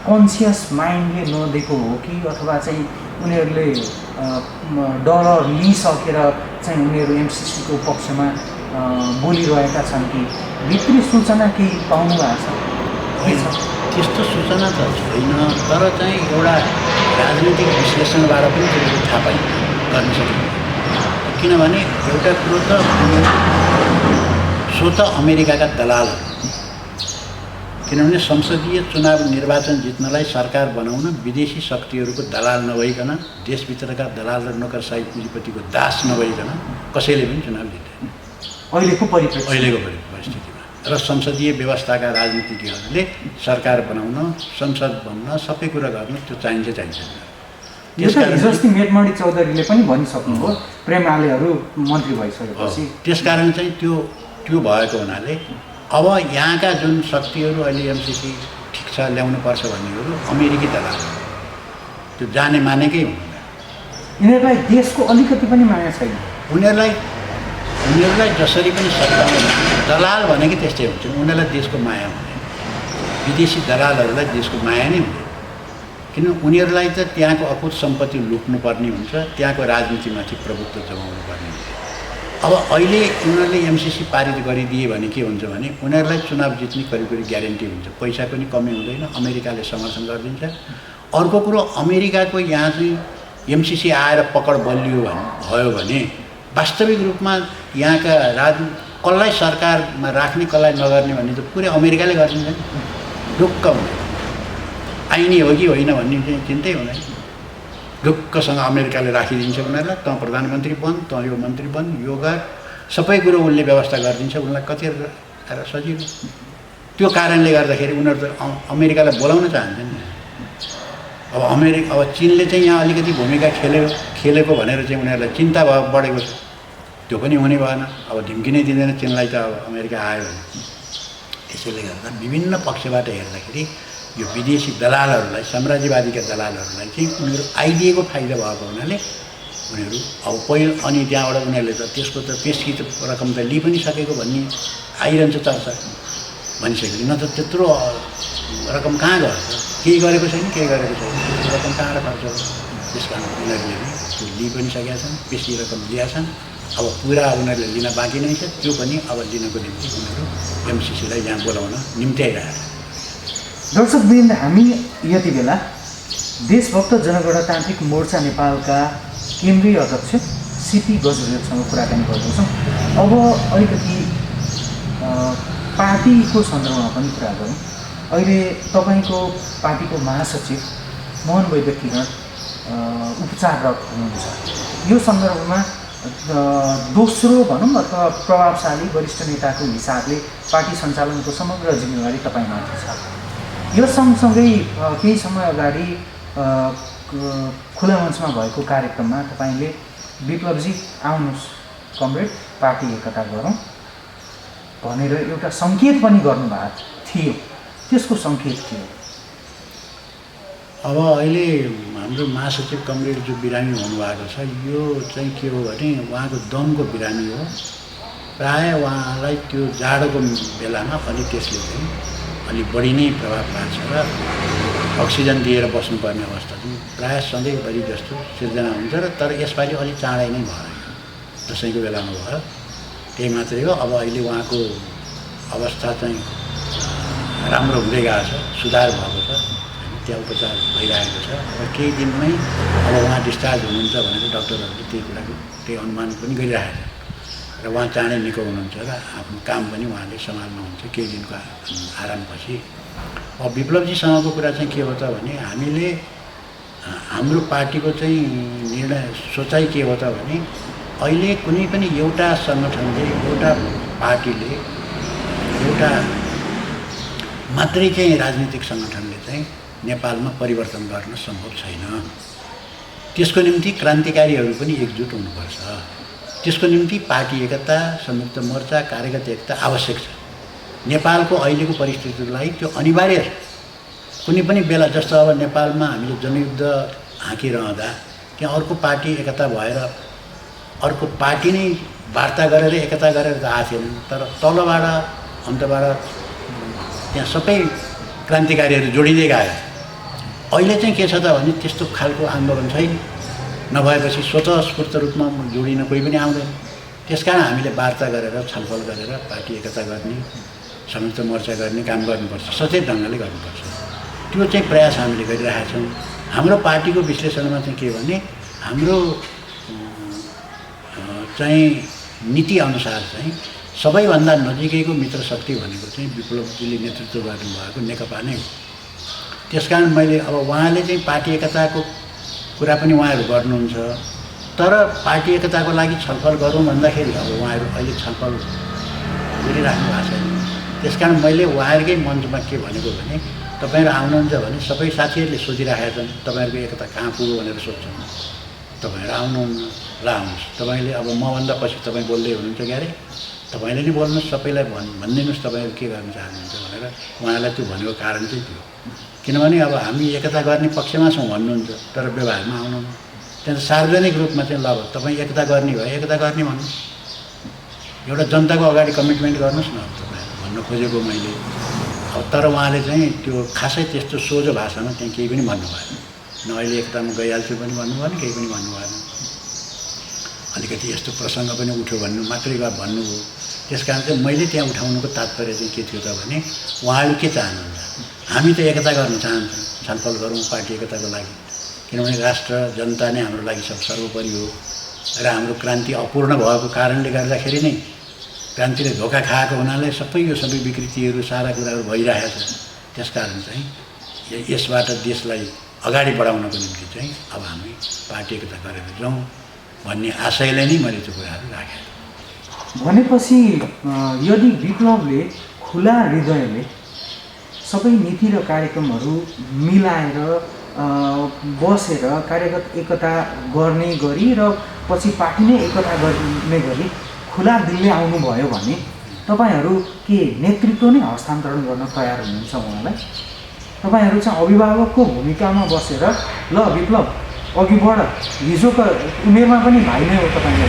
कन्सियस माइन्डले नदिएको हो कि अथवा चाहिँ उनीहरूले डलर लिइसकेर चाहिँ उनीहरू एमसिसीको पक्षमा बोलिरहेका छन् कि भित्री सूचना केही पाउनु भएको छ? त्यस्तो सूचना त छैन, तर चाहिँ एउटा राजनीतिक विश्लेषणबाट पनि त्यो थाहा पाइन्छ, गर्न सकिन्छ। किनभने एउटा कुरो त स्वत अमेरिकाका दलालहरू, किनभने संसदीय चुनाव निर्वाचन जित्नलाई सरकार बनाउन विदेशी शक्तिहरूको दलाल नभइकन, देशभित्रका दलाल र नोकरसाही पुँजीपतिको दास नभइकन कसैले पनि चुनाव जित्दैन अहिलेको परिस्थितिमा। र संसदीय व्यवस्थाका राजनीतिज्ञहरूले सरकार बनाउन, संसद बन्न, सबै कुरा गर्न त्यो चाहिन्छ। जस्तै मेटमणि चौधरीले पनि भनिसक्नुभयो प्रेमालेहरू मन्त्री भइसकेपछि। त्यसकारण चाहिँ त्यो भएको हुनाले अब यहाँका जुन शक्तिहरू अहिले एमसिसी ठिक छ ल्याउनुपर्छ भन्नेहरू अमेरिकी दलाल, त्यो जाने मानेकै हुँदैन। यिनीहरूलाई देशको अलिकति पनि माया छैन। उनीहरूलाई जसरी पनि सत्तामा दलाल भनेकै त्यस्तै हुन्छ। उनीहरूलाई देशको माया हुँदैन, विदेशी दलालहरूलाई देशको माया नै हुँदैन। किन उनीहरूलाई त त्यहाँको अकुत सम्पत्ति लुट्नुपर्ने हुन्छ, त्यहाँको राजनीतिमाथि प्रभुत्व जमाउनु पर्ने हुन्छ। अब अहिले उनीहरूले एमसिसी पारित गरिदिए भने के हुन्छ भने उनीहरूलाई चुनाव जित्ने करिब ग्यारेन्टी हुन्छ, पैसा पनि कमी हुँदैन, अमेरिकाले समर्थन गरिदिन्छ। अर्को कुरो, अमेरिकाको यहाँ चाहिँ एमसिसी आएर पकड बलियो भयो भने वास्तविक रूपमा यहाँका कसलाई सरकारमा राख्ने कसलाई नगर्ने भन्ने त पुरै अमेरिकाले गरिदिन्छ नि। ढुक्क हुन्छ, आइने हो कि होइन भन्ने चाहिँ चिन्तै हुँदैन। ढुक्कसँग अमेरिकाले राखिदिन्छ उनीहरूलाई, तँ प्रधानमन्त्री बन, तँ यो मन्त्री बन, यो गर, सबै कुरो उसले व्यवस्था गरिदिन्छ। उनीहरूलाई कति सजिलो। त्यो कारणले गर्दाखेरि उनीहरू त अमेरिकालाई बोलाउन चाहन्छन् नि। अब चिनले चाहिँ यहाँ अलिकति भूमिका खेलेको भनेर चाहिँ उनीहरूलाई चिन्ता बढेको छ। त्यो पनि हुने भएन। अब धम्की नै दिँदैन चिनलाई त अब अमेरिका आयो भने। त्यसैले गर्दा विभिन्न पक्षबाट हेर्दाखेरि यो विदेशी दलालहरूलाई, साम्राज्यवादीका दलालहरूलाई चाहिँ उनीहरू आइदिएको फाइदा भएको हुनाले उनीहरू अब पहिलो अनि त्यहाँबाट उनीहरूले त त्यसको त पेस्की त रकम त लिइ पनि सकेको भन्ने आइरहन्छ चर्चा भनिसकेपछि। न त त्यत्रो रकम कहाँ गयो, केही गरेको छैन, रकम कहाँ खर्च हो। त्यस कारण उनीहरूले त्यो लिइ पनि सकेका छन्, बेसी रकम लिएका छन्। अब पुरा उनीहरूले लिन बाँकी नै छ, त्यो पनि अब लिनको निम्ति उनीहरू एमसिसीलाई यहाँ बोलाउन निम्ति आइरहेको छ। दर्शकवृन्द, हामी यति बेला देशभक्त जनगणतान्त्रिक मोर्चा नेपालका केन्द्रीय अध्यक्ष सिपी गजरेलसँग कुराकानी गर्दैछौँ। अब अलिकति पार्टीको सन्दर्भमा पनि कुरा गरौँ। अहिले तपाईँको पार्टीको महासचिव मोहन वैद्य किरण उपचाररत हुनुहुन्छ। यो सन्दर्भमा दोस्रो भनौँ अथवा प्रभावशाली वरिष्ठ नेताको हिसाबले पार्टी सञ्चालनको समग्र जिम्मेवारी तपाईँमाथि छ। यो सँगसँगै केही समय अगाडि खुला मञ्चमा भएको कार्यक्रममा तपाईँले विप्लवजी आउनुहोस् कमरेड पार्टी एकता गरौँ भनेर एउटा सङ्केत पनि गर्नुभएको थियो। त्यसको सङ्केत के हो? अब अहिले हाम्रो महासचिव कमरेड जो बिरामी हुनुभएको छ, यो चाहिँ के हो भने उहाँको दमको बिरामी हो। प्रायः उहाँलाई त्यो जाडोको बेलामा अलिक त्यसले चाहिँ अलिक बढी नै प्रभाव पार्छ र अक्सिजन दिएर बस्नुपर्ने अवस्था चाहिँ प्रायः सधैँभरि जस्तो सिर्जना हुन्छ। र तर यसपालि अलिक चाँडै नै भयो, दसैँको बेलामा भयो, त्यही मात्रै हो। अब अहिले उहाँको अवस्था चाहिँ राम्रो हुँदै गएको छ, सुधार भएको छ, त्यहाँ उपचार भइरहेको छ। र केही दिनमै अब उहाँ डिस्चार्ज हुनुहुन्छ भनेर डक्टरहरूले त्यही अनुमान पनि गरिरहेको छ। र उहाँ चाँडै निको हुनुहुन्छ र आफ्नो काम पनि उहाँले सम्हाल्नुहुन्छ केही दिनको आरामपछि। अब विप्लवजीसँगको कुरा चाहिँ के हो त भने हामीले हाम्रो पार्टीको चाहिँ निर्णय सोचाइ के हो त भने अहिले कुनै पनि एउटा सङ्गठनले, एउटा पार्टीले, एउटा मात्रै चाहिँ राजनीतिक सङ्गठनले चाहिँ नेपालमा परिवर्तन गर्न सम्भव छैन। त्यसको निम्ति क्रान्तिकारीहरू पनि एकजुट हुनुपर्छ। त्यसको निम्ति पार्टी एकता, संयुक्त मोर्चा, कार्यगत एकता आवश्यक छ। नेपालको अहिलेको परिस्थितिलाई त्यो अनिवार्य छ। कुनै पनि बेला जस्तो अब नेपालमा हामीले जनयुद्ध हाँकिरहँदा त्यहाँ अर्को पार्टी एकता भएर अर्को पार्टी नै वार्ता गरेर एकता गरेर त आएको थिएन, तर तलबाट अन्तबाट त्यहाँ सबै क्रान्तिकारीहरू जोडिँदै गयो। अहिले चाहिँ के छ त भने त्यस्तो खालको आन्दोलन छैन, नभएपछि स्वतःस्फूर्त रूपमा जोडिन कोही पनि आउँदैन। त्यसकारण हामीले वार्ता गरेर छलफल गरेर पार्टी एकता गर्ने, संयुक्त मोर्चा गर्ने काम गर्नुपर्छ, सचेत ढङ्गले गर्नुपर्छ। त्यो चाहिँ प्रयास हामीले गरिरहेका छौँ। हाम्रो पार्टीको विश्लेषणमा चाहिँ के भने हाम्रो चाहिँ नीति अनुसार चाहिँ सबैभन्दा नजिकैको मित्र शक्ति भनेको चाहिँ विप्लवजीले नेतृत्व गर्नुभएको नेकपा नै हो। त्यसकारण मैले अब उहाँले चाहिँ पार्टी एकताको कुरा पनि उहाँहरू गर्नुहुन्छ, तर पार्टी एकताको लागि छलफल गरौँ भन्दाखेरि अब उहाँहरू अहिले छलफल गरिराख्नु भएको छैन। त्यसकारण मैले उहाँहरूकै मञ्चमा के भनेको भने तपाईँहरू आउनुहुन्छ भने सबै साथीहरूले सोधिराखेका छन् तपाईँहरूको एकता कहाँ पुग्यो भनेर सोध्छन्। तपाईँहरू आउनुहुन्न, ल आउनुहोस्। तपाईँले अब मभन्दा पछि तपाईँ बोल्दै हुनुहुन्छ क्यारे, तपाईँले नै बोल्नुहोस्, सबैलाई भनिदिनुहोस् तपाईँहरू के गर्न चाहनुहुन्छ भनेर उहाँलाई त्यो भनेको कारण चाहिँ त्यो। किनभने अब हामी एकता गर्ने पक्षमा छौँ भन्नुहुन्छ, तर व्यवहारमा आउनुहुन्न। त्यहाँ सार्वजनिक रूपमा चाहिँ ल तपाईँ एकता गर्ने भए एकता गर्ने भन्नुहोस्, एउटा जनताको अगाडि कमिटमेन्ट गर्नुहोस् न तपाईँ भन्न खोजेको मैले। अब तर उहाँले चाहिँ त्यो खासै त्यस्तो सोझो भाषामा त्यहाँ केही पनि भन्नु भएन। न अहिले एकतामा गइहाल्छु पनि भन्नु भएन, केही पनि भन्नु भएन। अलिकति यस्तो प्रसङ्ग पनि उठ्यो भन्नु मात्रै भन्नुभयो। त्यस कारण चाहिँ मैले त्यहाँ उठाउनुको तात्पर्य चाहिँ के थियो त भने उहाँहरू के चाहनुहुन्छ, हामी त एकता गर्न चाहन्छौँ, छलफल गरौँ पार्टी एकताको लागि। किनभने राष्ट्र जनता नै हाम्रो लागि सर्वोपरि हो र हाम्रो क्रान्ति अपूर्ण भएको कारणले गर्दाखेरि नै क्रान्तिले धोका खाएको हुनाले सबै यो सबै विकृतिहरू सारा कुराहरू भइरहेको छ। त्यसकारण चाहिँ यसबाट देशलाई अगाडि बढाउनको निम्ति चाहिँ अब हामी पार्टी एकता गरेर जाउँ भन्ने आशयले नै मैले त्यो कुराहरू राखेँ। भनेपछि यदि विप्लवले खुला हृदयले सबै नीति र कार्यक्रमहरू मिलाएर बसेर कार्यगत एकता गर्ने गरी र पछि पार्टी नै एकता गर्ने गरी खुला दिलले आउनुभयो भने तपाईँहरू के नेतृत्व नै हस्तान्तरण गर्न तयार हुनुहुन्छ उहाँलाई? तपाईँहरू चाहिँ अभिभावकको भूमिकामा बसेर ल विप्लव अघि बढ, हिजोको उमेरमा पनि भाइ नै हो तपाईँलाई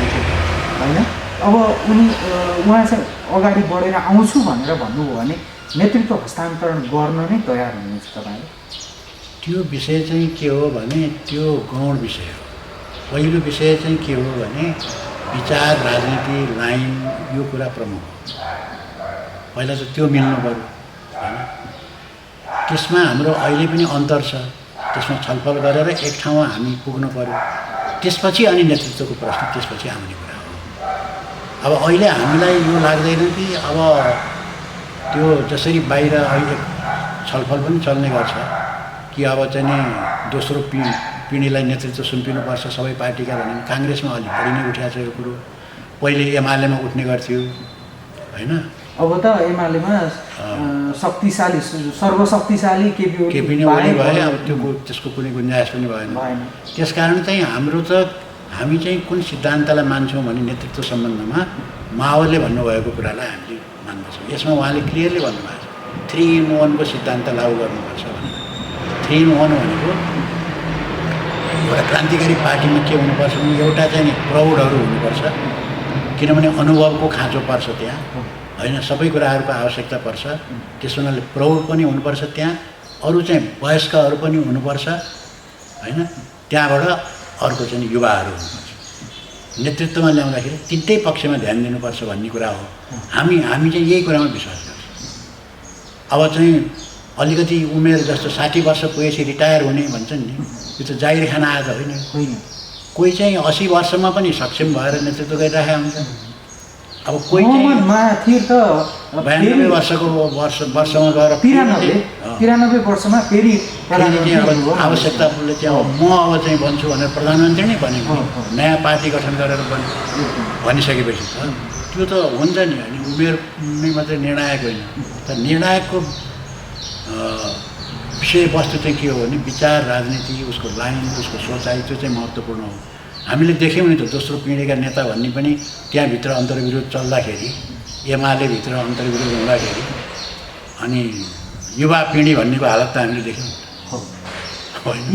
होइन, अब उहाँ चाहिँ अगाडि बढेर आउँछु भनेर भन्नुभयो भने नेतृत्व हस्तान्तरण गर्न नै तयार हुनुहुन्छ तपाईँले? त्यो विषय चाहिँ के हो भने त्यो गौण विषय हो। पहिलो विषय चाहिँ के हो भने विचार, राजनीति, लाइन, यो कुरा प्रमुख हो। पहिला चाहिँ त्यो मिल्नु पऱ्यो होइन। त्यसमा हाम्रो अहिले पनि अन्तर छ, त्यसमा छलफल गरेर एक ठाउँमा हामी पुग्नु पऱ्यो। त्यसपछि अनि नेतृत्वको प्रश्न त्यसपछि आउने कुरा हो। अब अहिले हामीलाई यो लाग्दैन कि अब त्यो जसरी बाहिर अहिले छलफल पनि चल्ने गर्छ कि अब चाहिँ नि दोस्रो पिँढीलाई नेतृत्व सुम्पिनुपर्छ सबै पार्टीका भने काङ्ग्रेसमा अलिक बढी नै उठेको छ यो कुरो। पहिले एमालेमा उठ्ने गर्थ्यो होइन, अब त एमालेमा शक्तिशाली सर्वशक्तिशाली केपी नै हुने भयो। अब त्यो त्यसको कुनै गुन्जाइस पनि भएन। त्यसकारण चाहिँ हाम्रो त हामी चाहिँ कुन सिद्धान्तलाई मान्छौँ भने नेतृत्व सम्बन्धमा माओवादीले भन्नुभएको कुरालाई हामीले मान्दछौँ। यसमा उहाँले क्लियरली भन्नुभएको छ 3-in-1 को सिद्धान्त लागू गर्नुपर्छ भनेर। 3-in-1 भनेको एउटा क्रान्तिकारी पार्टीमा के हुनुपर्छ भने एउटा चाहिँ प्रौढहरू हुनुपर्छ, किनभने अनुभवको खाँचो पर्छ त्यहाँ होइन, सबै कुराहरूको आवश्यकता पर्छ। त्यस हुनाले प्रौढ पनि हुनुपर्छ त्यहाँ, अरू चाहिँ वयस्कहरू पनि हुनुपर्छ होइन। त्यहाँबाट अर्को चाहिँ युवाहरू हुनुपर्छ। नेतृत्वमा ल्याउँदाखेरि तिनटै पक्षमा ध्यान दिनुपर्छ भन्ने कुरा हो। हामी चाहिँ यही कुरामा विश्वास गर्छौँ। अब चाहिँ अलिकति उमेर जस्तो 60 वर्ष पुगेपछि रिटायर हुने भन्छन् नि, यो त जागिर खान आएको होइन। कोही चाहिँ 80 वर्षमा पनि सक्षम भएर नेतृत्व गरिरहेका हुन्छ। अब कोही चाहिँ 92 वर्षको वर्षमा गएर 93 वर्षमा फेरि प्रधानमन्त्री अब हुनुभयो। आवश्यकताले चाहिँ अब म अब चाहिँ बन्छु भनेर प्रधानमन्त्री नै बनेको नयाँ पार्टी गठन गरेर भनिसकेपछि त त्यो त हुन्छ नि होइन। उमेर नै मात्रै निर्णायक होइन। तर निर्णायकको विषयवस्तु चाहिँ के हो भने विचार, राजनीति, उसको लाइन, उसको सोचाइ, त्यो चाहिँ महत्त्वपूर्ण हो। हामीले देख्यौँ नि त दोस्रो पिँढीका नेता भन्ने पनि त्यहाँभित्र अन्तर्विरोध चल्दाखेरि, एमाले भित्र अन्तर्विरोध हुँदाखेरि अनि युवा पिँढी भन्नेको हालत त हामीले देख्यौँ।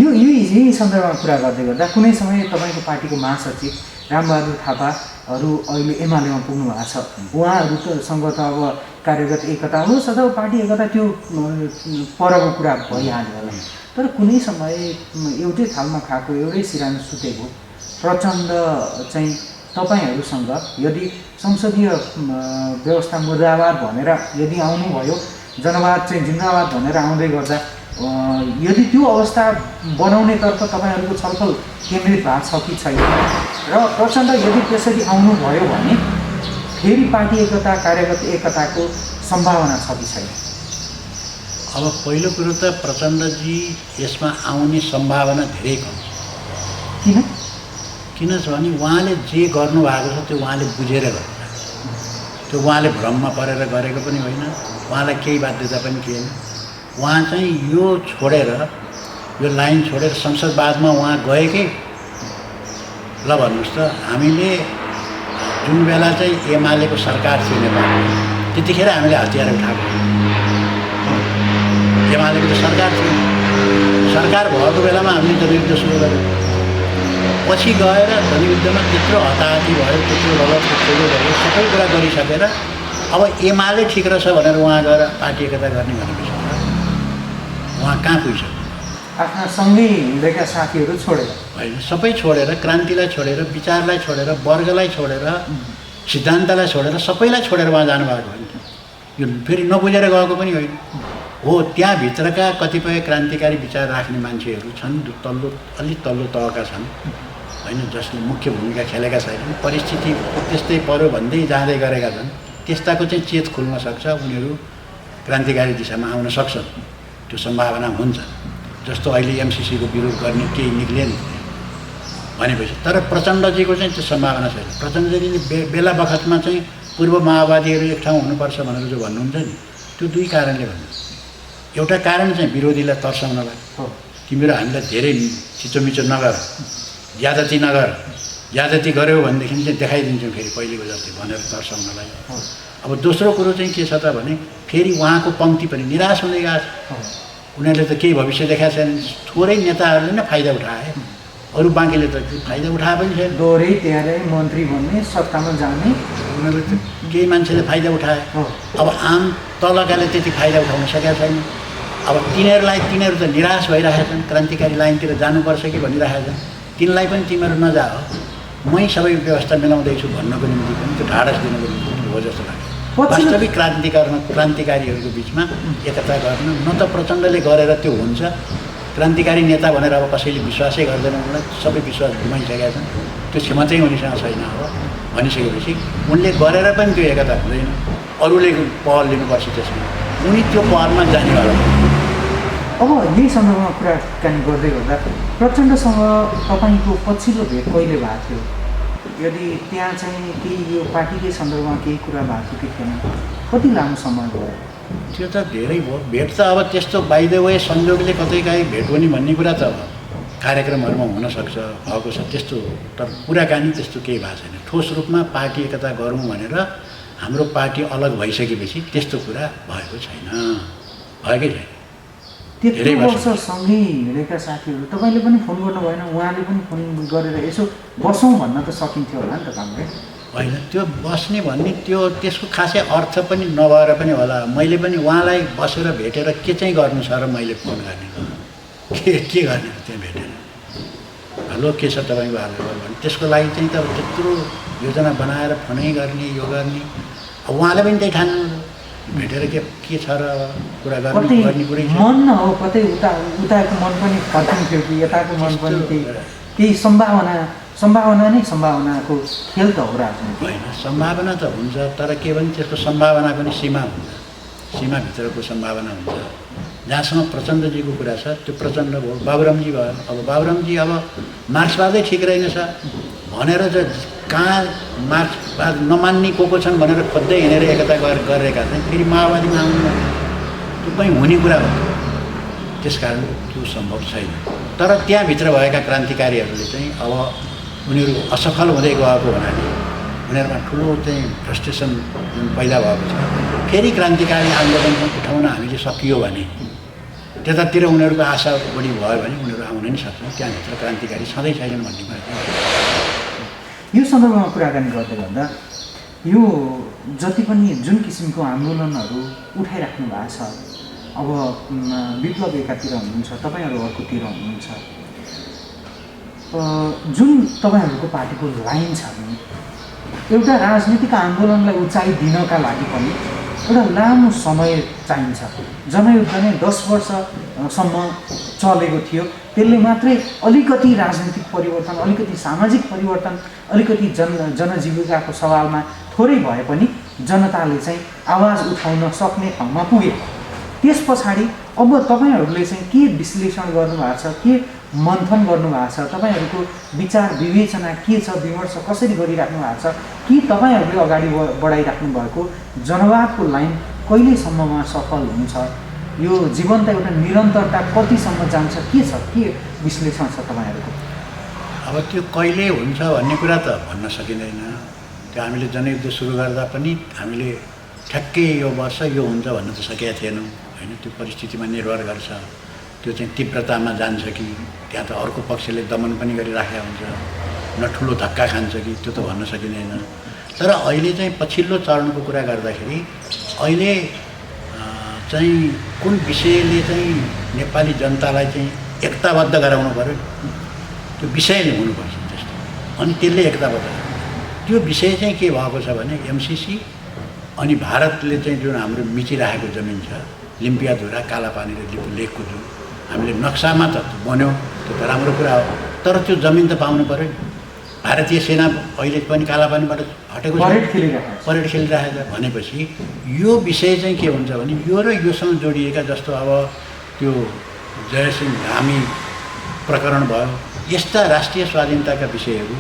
यही सन्दर्भमा कुरा गर्दै गर्दा कुनै समय तपाईँको पार्टीको महासचिव रामबहादुर थापाहरू अहिले एमालेमा पुग्नु भएको छ। उहाँहरूसँग त अब कार्यगत एकता होस् अथवा पार्टी एकता त्यो परको कुरा भइहाल्यो होला। तर कुनै समय एउटै थालमा खाएको, एउटै सिरानो सुतेको प्रचण्ड चाहिँ तपाईँहरूसँग यदि संसदीय व्यवस्था मुर्दाबाद भनेर यदि आउनुभयो, जनवाद चाहिँ जिन्दाबाद भनेर आउँदै गर्दा यदि त्यो अवस्था बनाउनेतर्फ तपाईँहरूको छलफल केन्द्रित भएको छ कि छैन र प्रचण्ड यदि त्यसरी आउनुभयो भने फेरि पार्टी एकता, कार्यगत एकताको सम्भावना छ कि छैन? अब पहिलो कुरो त प्रचण्डजी यसमा आउने सम्भावना धेरै कम छ। किन छ भने उहाँले जे गर्नुभएको छ त्यो उहाँले बुझेर गर्नुभएको छ। त्यो उहाँले भ्रममा परेर गरेको पनि होइन, उहाँलाई केही बाध्यता पनि थिएन। उहाँ चाहिँ यो छोडेर, यो लाइन छोडेर संसदवादमा उहाँ गएकै। ल भन्नुहोस् त, हामीले जुन बेला चाहिँ एमालेको सरकार थियो नेपालमा, त्यतिखेर हामीले हतियार उठाएको। एमालेको त सरकार थियो, सरकार भएको बेलामा हामीले जनयुद्ध सुरु गर्यौँ। पछि गएर जनयुद्धमा त्यत्रो हताहती भयो, त्यत्रो लडतखोर भयो, सबै कुरा गरिसकेर अब एमाले ठिक रहेछ भनेर उहाँ गएर पार्टी एकता गर्ने भनेपछि उहाँ कहाँ पुगिसक्यो? आफ्ना सँगै हिँडेका साथीहरू छोडेर होइन, सबै छोडेर, क्रान्तिलाई छोडेर, विचारलाई छोडेर, वर्गलाई छोडेर, सिद्धान्तलाई छोडेर, सबैलाई छोडेर उहाँ जानुभएको होइन। यो फेरि नबुझेर गएको पनि होइन हो। त्यहाँभित्रका कतिपय क्रान्तिकारी विचार राख्ने मान्छेहरू छन्, अलि तल्लो तहका छन् होइन, जसले मुख्य भूमिका खेलेका छैनन्, परिस्थिति त्यस्तै पर्यो भन्दै जाँदै गरेका छन्। त्यस्ताको चाहिँ चेत खुल्न सक्छ, उनीहरू क्रान्तिकारी दिशामा आउन सक्छन्, त्यो सम्भावना हुन्छ। जस्तो अहिले एमसिसीको विरोध गर्ने केही निक्लेन भनेपछि। तर प्रचण्डजीको चाहिँ त्यो सम्भावना छैन। प्रचण्डजीले बेला बखतमा चाहिँ पूर्व माओवादीहरू एक ठाउँ हुनुपर्छ भनेर जो भन्नुहुन्छ नि, त्यो दुई कारणले भन्नुहुन्छ। एउटा कारण चाहिँ विरोधीलाई तर्साउनलाई, तिमीहरू हामीलाई धेरै चिचोमिचो नगर, ज्यादती नगर, ज्यादती गऱ्यौ भनेदेखि चाहिँ देखाइदिन्छौँ फेरि पहिलेको जस्तै भनेर तर्साउनलाई। अब दोस्रो कुरो चाहिँ के छ त भने फेरि उहाँको पङ्क्ति पनि निराश हुँदै गएको छ। उनीहरूले त केही भविष्य देखाएको छैन। थोरै नेताहरूले नै फाइदा उठाए, अरू बाँकीले त फाइदा उठाए पनि छैन। दोहोरै त्यारै मन्त्री बन्ने, सत्तामा जाने, उनीहरू त केही मान्छेले फाइदा उठाए। अब आम तलकाले त्यति फाइदा उठाउन सकेका छैन। अब तिनीहरू त निराश भइरहेका छन्, क्रान्तिकारी लाइनतिर जानुपर्छ कि भनिरहेका छन्। तिनलाई पनि तिमीहरू नजा, मै सबै व्यवस्था मिलाउँदैछु भन्नको निम्ति पनि त्यो ढाडस दिनको निम्ति हो जस्तो लाग्छ। वास्तविक क्रान्तिकारीहरूको बिचमा एकता गर्न न त प्रचण्डले गरेर त्यो हुन्छ। क्रान्तिकारी नेता भनेर अब कसैले विश्वासै गर्दैन, उनलाई सबै विश्वास गुमाइसकेका छन्। त्यो क्षमतै उनीसँग छैन। अब भनिसकेपछि उनले गरेर पनि त्यो एकता हुँदैन, अरूले पहल लिनुपर्छ त्यसमा। उनी त्यो पहलमा जानेवाला। अब यही सन्दर्भमा कुराकानी गर्दै गर्दा प्रचण्डसँग तपाईँको पछिल्लो भेट कहिले भएको थियो? यदि त्यहाँ चाहिँ केही यो पार्टीकै सन्दर्भमा केही कुरा भएको थियो कि थिएन? कति लामो समय भयो? त्यो त धेरै भयो। भेट त अब त्यस्तो बाइ द वे संयोगले कतै काहीँ भेट हुने भन्ने कुरा त अब कार्यक्रमहरूमा हुनसक्छ, भएको छ त्यस्तो। तर कुराकानी त्यस्तो केही भएको छैन। ठोस रूपमा पार्टी एकता गरौँ भनेर हाम्रो पार्टी अलग भइसकेपछि त्यस्तो कुरा भएको छैन, भएकै छैन। त्यत्रो वर्ष सँगै हिँडेका साथीहरू तपाईँले पनि फोन गर्नु भएन, उहाँले पनि फोन गरेर यसो बसौँ भन्न त सकिन्थ्यो होला नि त कामले? होइन, त्यो बस्ने भन्ने त्यसको खासै अर्थ पनि नभएर पनि होला। मैले पनि उहाँलाई बसेर भेटेर के चाहिँ गर्नु छ र मैले फोन गर्ने, के गर्ने त्यहाँ भेटेर, हेलो के छ तपाईँको हालखबर भने त्यसको लागि चाहिँ त त्यत्रो योजना बनाएर फोनै गर्ने, यो गर्ने। अब उहाँले पनि त्यही ठान्नु भेटेर के छ र कुरा गर्ने कुरै मन न हो। कतै उताको मन पनि फर्किन्थ्यो कि यताको मन पनि केही सम्भावनाको खेल त हो राजनीति। होइन, सम्भावना त हुन्छ, तर के भने त्यसको सम्भावनाको नि सीमा हुन्छ। सीमाभित्रको सम्भावना हुन्छ। जहाँसम्म प्रचण्डजीको कुरा छ त्यो प्रचण्ड भयो, बाबुरामजी भयो। अब बाबुरामजी अब मार्क्सवादै ठिक रहेनछ भनेर कहाँ मार्क्सवाद नमान्ने को छन् भनेर खोज्दै हिँडेर एकता गरेका छन्, फेरि माओवादीमा आउनु त्यो कहीँ हुने कुरा हो। त्यसकारण त्यो सम्भव छैन। तर त्यहाँभित्र भएका क्रान्तिकारीहरूले चाहिँ अब उनीहरू असफल हुँदै गएको हुनाले उनीहरूमा ठुलो चाहिँ फ्रस्ट्रेसन जुन पैदा भएको छ, फेरि क्रान्तिकारी आन्दोलन उठाउन हामीले सकियो भने त्यतातिर उनीहरूको आशा बढी भयो भने उनीहरू आउन नि सक्छन्। त्यहाँभित्र क्रान्तिकारी छँदै छैनन् भन्ने कुरा चाहिँ यो सन्दर्भमा कुराकानी गर्दै गर्दा यो जति पनि जुन किसिमको आन्दोलनहरू उठाइराख्नु भएको छ, अब विप्लव एकातिर हुनुहुन्छ, तपाईँहरू अर्कोतिर हुनुहुन्छ, जुन तपाईँहरूको पार्टीको लाइन छ नि, एउटा राजनीतिक आन्दोलनलाई उचाइ दिनका लागि पनि एउटा लामो समय चाहिन्छ। जनयुद्ध नै 10 वर्षसम्म चलेको थियो। त्यसले मात्रै अलिकति राजनीतिक परिवर्तन, अलिकति सामाजिक परिवर्तन, अलिकति जनजीविकाको सवालमा थोरै भए पनि जनताले चाहिँ आवाज उठाउन सक्ने ठाउँमा पुगे। त्यस पछाडि अब तपाईँहरूले चाहिँ के विश्लेषण गर्नुभएको छ, के मन्थन गर्नुभएको छ, तपाईँहरूको विचार विवेचना के छ, विमर्श कसरी गरिराख्नु भएको छ, कि तपाईँहरूले अगाडि बढाइराख्नु भएको जनवादको लाइन कहिलेसम्ममा सफल हुन्छ, यो जीवन्त एउटा निरन्तरता कतिसम्म जान्छ, के छ, के विश्लेषण छ तपाईँहरूको? अब त्यो कहिले हुन्छ भन्ने कुरा त भन्न सकिँदैन। त्यो हामीले जनयुद्ध सुरु गर्दा पनि हामीले ठ्याक्कै यो वर्ष यो हुन्छ भन्न त सकेका थिएनौँ होइन। त्यो परिस्थितिमा निर्भर गर्छ, त्यो चाहिँ तीव्रतामा जान्छ कि त्यहाँ त अर्को पक्षले दमन पनि गरिराखेका हुन्छ, न ठुलो धक्का खान्छ कि त्यो त भन्न सकिँदैन। तर अहिले चाहिँ पछिल्लो चरणको कुरा गर्दाखेरि अहिले चाहिँ कुन विषयले चाहिँ नेपाली जनतालाई चाहिँ एकताबद्ध गराउनु पऱ्यो, त्यो विषयले हुनुपर्छ त्यस्तो, अनि त्यसले एकताबद्ध त्यो विषय चाहिँ के भएको छ भने एमसिसी अनि भारतले चाहिँ जुन हाम्रो मिचिराखेको जमिन छ, लिम्पियाधुरा, कालापानी र लेकको जुन हामीले नक्सामा त बन्यो, त्यो त राम्रो कुरा हो। तर त्यो जमिन त पाउनु पऱ्यो नि। भारतीय सेना अहिले पनि कालापानीबाट हटेको छ, परेड खेलिरहेको छ भनेपछि यो विषय चाहिँ के हुन्छ भने यो र योसँग जोडिएका जस्तो अब त्यो जयसिंह धामी प्रकरण भयो, यस्ता राष्ट्रिय स्वाधीनताका विषयहरू,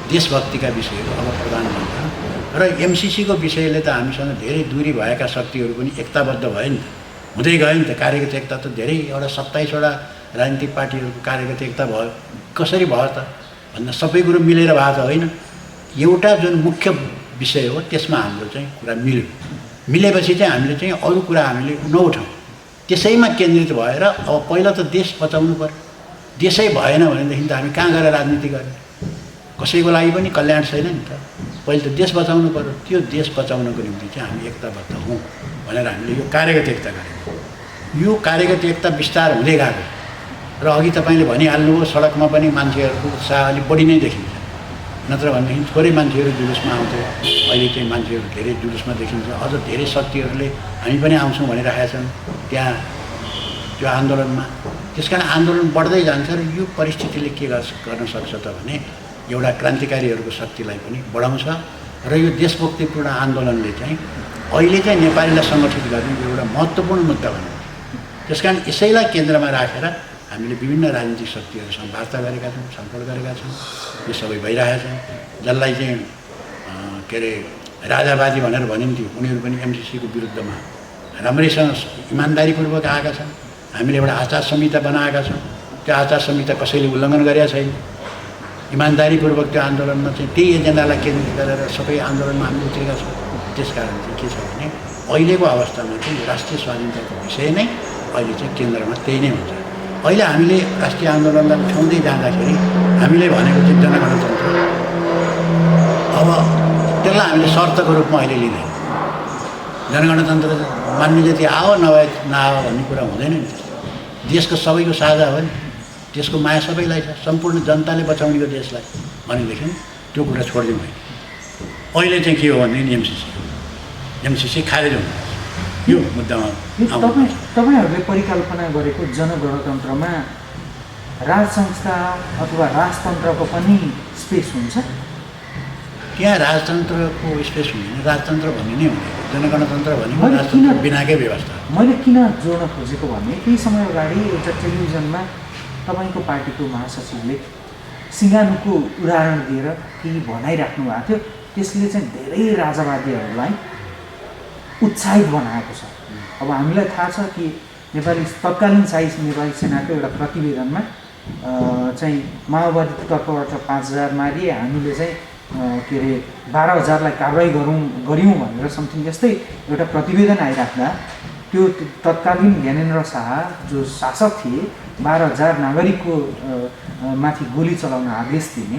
देशभक्तिका विषयहरू अब प्रदान हुन्छ। र एमसिसीको विषयले त हामीसँग धेरै दूरी भएका शक्तिहरू पनि एकताबद्ध भयो नि त, हुँदै गयो नि त। कार्यगत एकता त धेरै एउटा 27वटा राजनीतिक पार्टीहरूको कार्यगत एकता भयो। कसरी भयो त भन्दा सबै कुरो मिलेर भएको त होइन। एउटा जुन मुख्य विषय हो त्यसमा हाम्रो चाहिँ कुरा मिल्यो, मिलेपछि चाहिँ हामीले चाहिँ अरू कुरा हामीले नउठाउँ, त्यसैमा केन्द्रित भएर अब पहिला त देश बचाउनु पर्यो। देशै भएन भनेदेखि त हामी कहाँ गएर राजनीति गर्ने, कसैको लागि पनि कल्याण छैन नि त। पहिले त देश बचाउनु पर्यो, त्यो देश बचाउनको निम्ति चाहिँ हामी एकताबद्ध हौँ भनेर हामीले यो कार्यगत एकता गऱ्यौँ। यो कार्यगत एकता विस्तार हुँदै गएको र अघि तपाईँले भनिहाल्नुभयो सडकमा पनि मान्छेहरूको उत्साह अलिक बढी नै देखिन्छ। नत्र भनेदेखि थोरै मान्छेहरू जुलुसमा आउँथ्यो, अहिले चाहिँ मान्छेहरू धेरै जुलुसमा देखिन्छ। अझ धेरै शक्तिहरूले हामी पनि आउँछौँ भनिरहेका छन् त्यहाँ त्यो आन्दोलनमा। त्यस कारण आन्दोलन बढ्दै जान्छ र यो परिस्थितिले के गर्न सक्छ त भने एउटा क्रान्तिकारीहरूको शक्तिलाई पनि बढाउँछ र यो देशभक्तिपूर्ण आन्दोलनले चाहिँ अहिले चाहिँ नेपालीलाई सङ्गठित गर्ने एउटा महत्त्वपूर्ण मुद्दा बन्यो। त्यस कारण यसैलाई केन्द्रमा राखेर हामीले विभिन्न राजनीतिक शक्तिहरूसँग वार्ता गरेका छौँ, छलफल गरेका छौँ। यो सबै भइरहेका छन्। जसलाई चाहिँ के अरे राजावादी भनेर भनिन्थ्यो उनीहरू पनि एमसिसीको विरुद्धमा राम्रैसँग इमान्दारीपूर्वक आएका छन्। हामीले एउटा आचार संहिता बनाएका छौँ, त्यो आचार संहिता कसैले उल्लङ्घन गरेका छैन। इमान्दारीपूर्वक त्यो आन्दोलनमा चाहिँ त्यही एजेन्डालाई केन्द्रित गरेर सबै आन्दोलनमा हामी उत्रेका छौँ। त्यसकारण चाहिँ के छ भने अहिलेको अवस्थामा चाहिँ राष्ट्रिय स्वाधीनताको विषय नै अहिले चाहिँ केन्द्रमा त्यही नै हुन्छ। अहिले हामीले राष्ट्रिय आन्दोलनलाई उठाउँदै जाँदाखेरि हामीले भनेको चाहिँ जनगणतन्त्र, अब त्यसलाई हामीले शर्तको रूपमा अहिले लिँदैन। जनगणतन्त्र मान्ने जति आओ नभए नआओ भन्ने कुरा हुँदैन नि। देशको सबैको साझा हो नि, त्यसको माया सबैलाई छ, सम्पूर्ण जनताले बचाउने यो देशलाई भनेदेखि त्यो कुरा छोडिदिउँ होइन। अहिले चाहिँ के हो भनेदेखि एमसिसी खारेज हुनु यो मुद्दामा। तपाईँहरूले परिकल्पना गरेको जनगणतन्त्रमा राज संस्था अथवा राजतन्त्रको पनि स्पेस हुन्छ? त्यहाँ राजतन्त्रको स्पेस हुँदैन, राजतन्त्र भन्ने नै हुँदैन। जनगणतन्त्र भनेको मैले राजतन्त्र किन- बिनाकै व्यवस्था। मैले किन जोड्न खोजेको भने केही समय अगाडि एउटा टेलिभिजनमा तपाईँको पार्टीको महासचिवले सिङ्गानुको उदाहरण दिएर केही भनाइराख्नु भएको थियो। त्यसले चाहिँ धेरै राजावादीहरूलाई उत्साहित बनाएको छ। अब हामीलाई थाहा छ कि तत्कालीन शाही नेपाली सेनाको एउटा प्रतिवेदनमा चाहिँ माओवादीको तर्फबाट 5,000 मारिए, हामीले चाहिँ के अरे 12,000लाई कारवाही गऱ्यौँ भनेर समथिङ यस्तै एउटा प्रतिवेदन आइराख्दा त्यो तत्कालीन ज्ञानेन्द्र शाह जो शासक थिए 12,000 नागरिकको माथि गोली चलाउन आदेश दिने,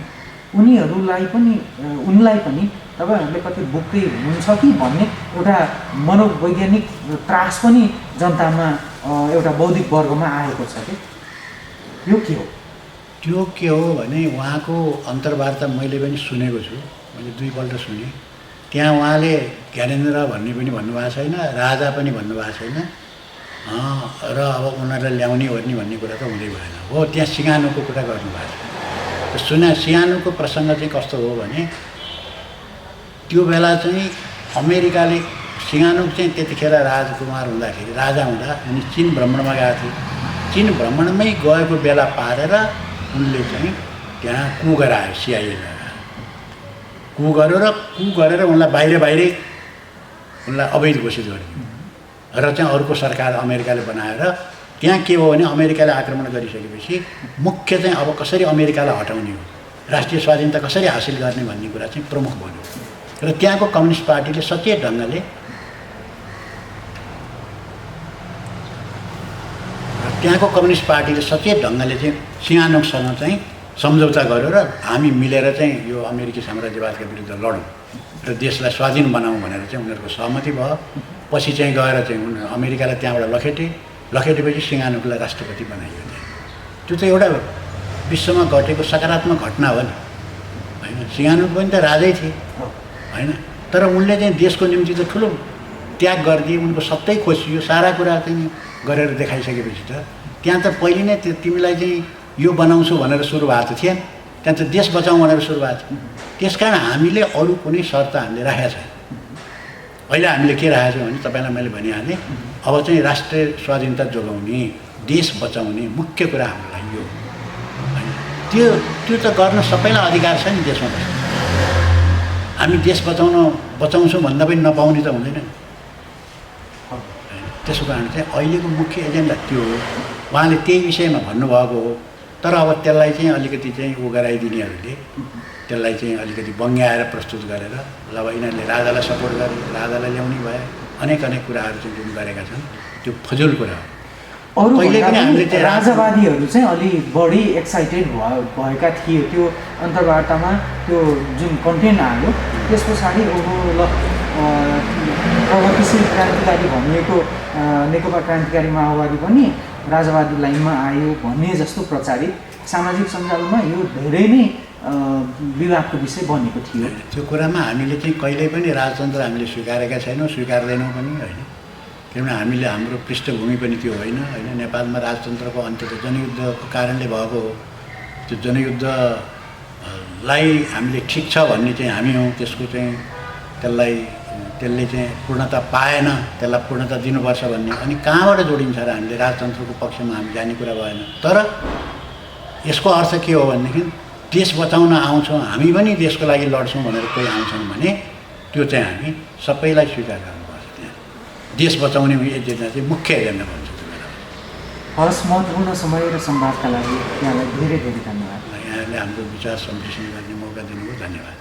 उनलाई पनि तपाईँहरूले कति बोक्दै हुनुहुन्छ कि भन्ने एउटा मनोवैज्ञानिक त्रास पनि जनतामा एउटा बौद्धिक वर्गमा आएको छ कि यो के हो? त्यो के हो भने उहाँको अन्तर्वार्ता मैले पनि सुनेको छु, मैले 2 पल्ट सुने। त्यहाँ उहाँले ज्ञानेन्द्र भन्ने पनि भन्नुभएको छैन, राजा पनि भन्नुभएको छैन, र अब उनीहरूलाई ल्याउने ओर्ने भन्ने कुरा त हुँदै भएन। हो, त्यहाँ सिङ्गानुको कुरा गर्नुभएको छ। सिङ्गानुको प्रसङ्ग चाहिँ कस्तो हो भने त्यो बेला चाहिँ अमेरिकाले सिङ्गानु चाहिँ त्यतिखेर राजकुमार हुँदाखेरि, राजा हुँदा अनि चीन भ्रमणमा गएको थिए। चीन भ्रमणमै गएको बेला पारेर उनले चाहिँ त्यहाँ कु गरायो, सिआइएलाई कु गरेर उनलाई बाहिरै उनलाई अवैध घोषित गरिदियो र चाहिँ अर्को सरकार अमेरिकाले बनाएर त्यहाँ के हो भने अमेरिकाले आक्रमण गरिसकेपछि मुख्य चाहिँ अब कसरी अमेरिकालाई हटाउने हो, राष्ट्रिय स्वाधीनता कसरी हासिल गर्ने भन्ने कुरा चाहिँ प्रमुख बन्यो। र त्यहाँको कम्युनिस्ट पार्टीले सचेत ढङ्गले चाहिँ सिङ्गानुसँग चाहिँ सम्झौता गर्यो र हामी मिलेर चाहिँ यो अमेरिकी साम्राज्यवादका विरुद्ध लडौँ र देशलाई स्वाधीन बनाऊँ भनेर चाहिँ उनीहरूको सहमति भयो। पछि चाहिँ गएर चाहिँ अमेरिकालाई त्यहाँबाट लखेटेपछि सिङ्गानुलाई राष्ट्रपति बनाइयो। त्यो चाहिँ एउटा विश्वमा घटेको सकारात्मक घटना हो नि, होइन? सिङ्गानु पनि त राजै थिए, होइन? तर उनले चाहिँ देशको निम्ति त ठुलो त्याग गरिदिए, उनको सत्तै खोसियो, सारा कुरा चाहिँ गरेर देखाइसकेपछि त त्यहाँ त पहिले नै तिमीलाई चाहिँ यो बनाउँछु भनेर सुरु भएको थिएन, त्यहाँ त देश बचाउँ भनेर सुरु भएको थियो। त्यस कारण हामीले अरू कुनै शर्त हामीले राखेका छैन। अहिले हामीले के राखेको छौँ भने तपाईँलाई मैले भनिहालेँ, अब चाहिँ राष्ट्रिय स्वाधीनता जोगाउने, देश बचाउने मुख्य कुरा हाम्रो लागि यो होइन। त्यो त गर्न सबैलाई अधिकार छ नि देशमा बस्नु। हामी देश बचाउँछौँ भन्दा पनि नपाउने त हुँदैन। त्यसो कारण चाहिँ अहिलेको मुख्य एजेन्डा त्यो हो। उहाँले त्यही विषयमा भन्नुभएको हो। तर अब त्यसलाई चाहिँ अलिकति चाहिँ गराइदिनेहरूले त्यसलाई चाहिँ अलिकति बङ्ग्याएर प्रस्तुत गरेर ल अब यिनीहरूले राजालाई सपोर्ट गरे, राजालाई ल्याउने भए, अनेक कुराहरू चाहिँ जुन गरेका छन् त्यो फजुल कुरा हो। पहिले पनि हामीले चाहिँ राजावादीहरू चाहिँ अलि बढी एक्साइटेड भएका थिए त्यो अन्तर्वार्तामा। त्यो जुन कन्टेन्ट आयो त्यस पछाडि प्रगतिशील क्रान्तिकारी भनिएको नेकपा क्रान्तिकारी माओवादी पनि राजावादी लाइनमा आयो भन्ने जस्तो प्रचारित सामाजिक सञ्जालमा यो धेरै नै विवादको विषय बनेको थियो। त्यो कुरामा हामीले चाहिँ कहिल्यै पनि राजतन्त्र हामीले स्वीकारेका छैनौँ, स्वीकार्दैनौँ पनि होइन। किनभने हामीले हाम्रो पृष्ठभूमि पनि त्यो होइन। नेपालमा राजतन्त्रको अन्त्य त जनयुद्धको कारणले भएको हो। त्यो जनयुद्धलाई हामीले ठिक छ भन्ने चाहिँ हामी हौँ। त्यसको चाहिँ त्यसले चाहिँ पूर्णता पाएन, त्यसलाई पूर्णता दिनुपर्छ भन्ने अनि कहाँबाट जोडिन्छ र हामीले राजतन्त्रको पक्षमा हामी जाने कुरा भएन। तर यसको अर्थ के हो भनेदेखि देश बचाउन आउँछौँ, हामी पनि देशको लागि लड्छौँ भनेर कोही आउँछन् भने त्यो चाहिँ हामी सबैलाई स्वीकार गर्नुपर्छ। त्यहाँ देश बचाउने एजेन्डा चाहिँ मुख्य एजेन्डा भन्छ त्यो बेला। हवस्, महत्त्वपूर्ण समय र संवादका लागि यहाँलाई धेरै धेरै धन्यवाद। यहाँले हाम्रो विचार सम्प्रेषण गर्ने मौका दिनुभयो, धन्यवाद।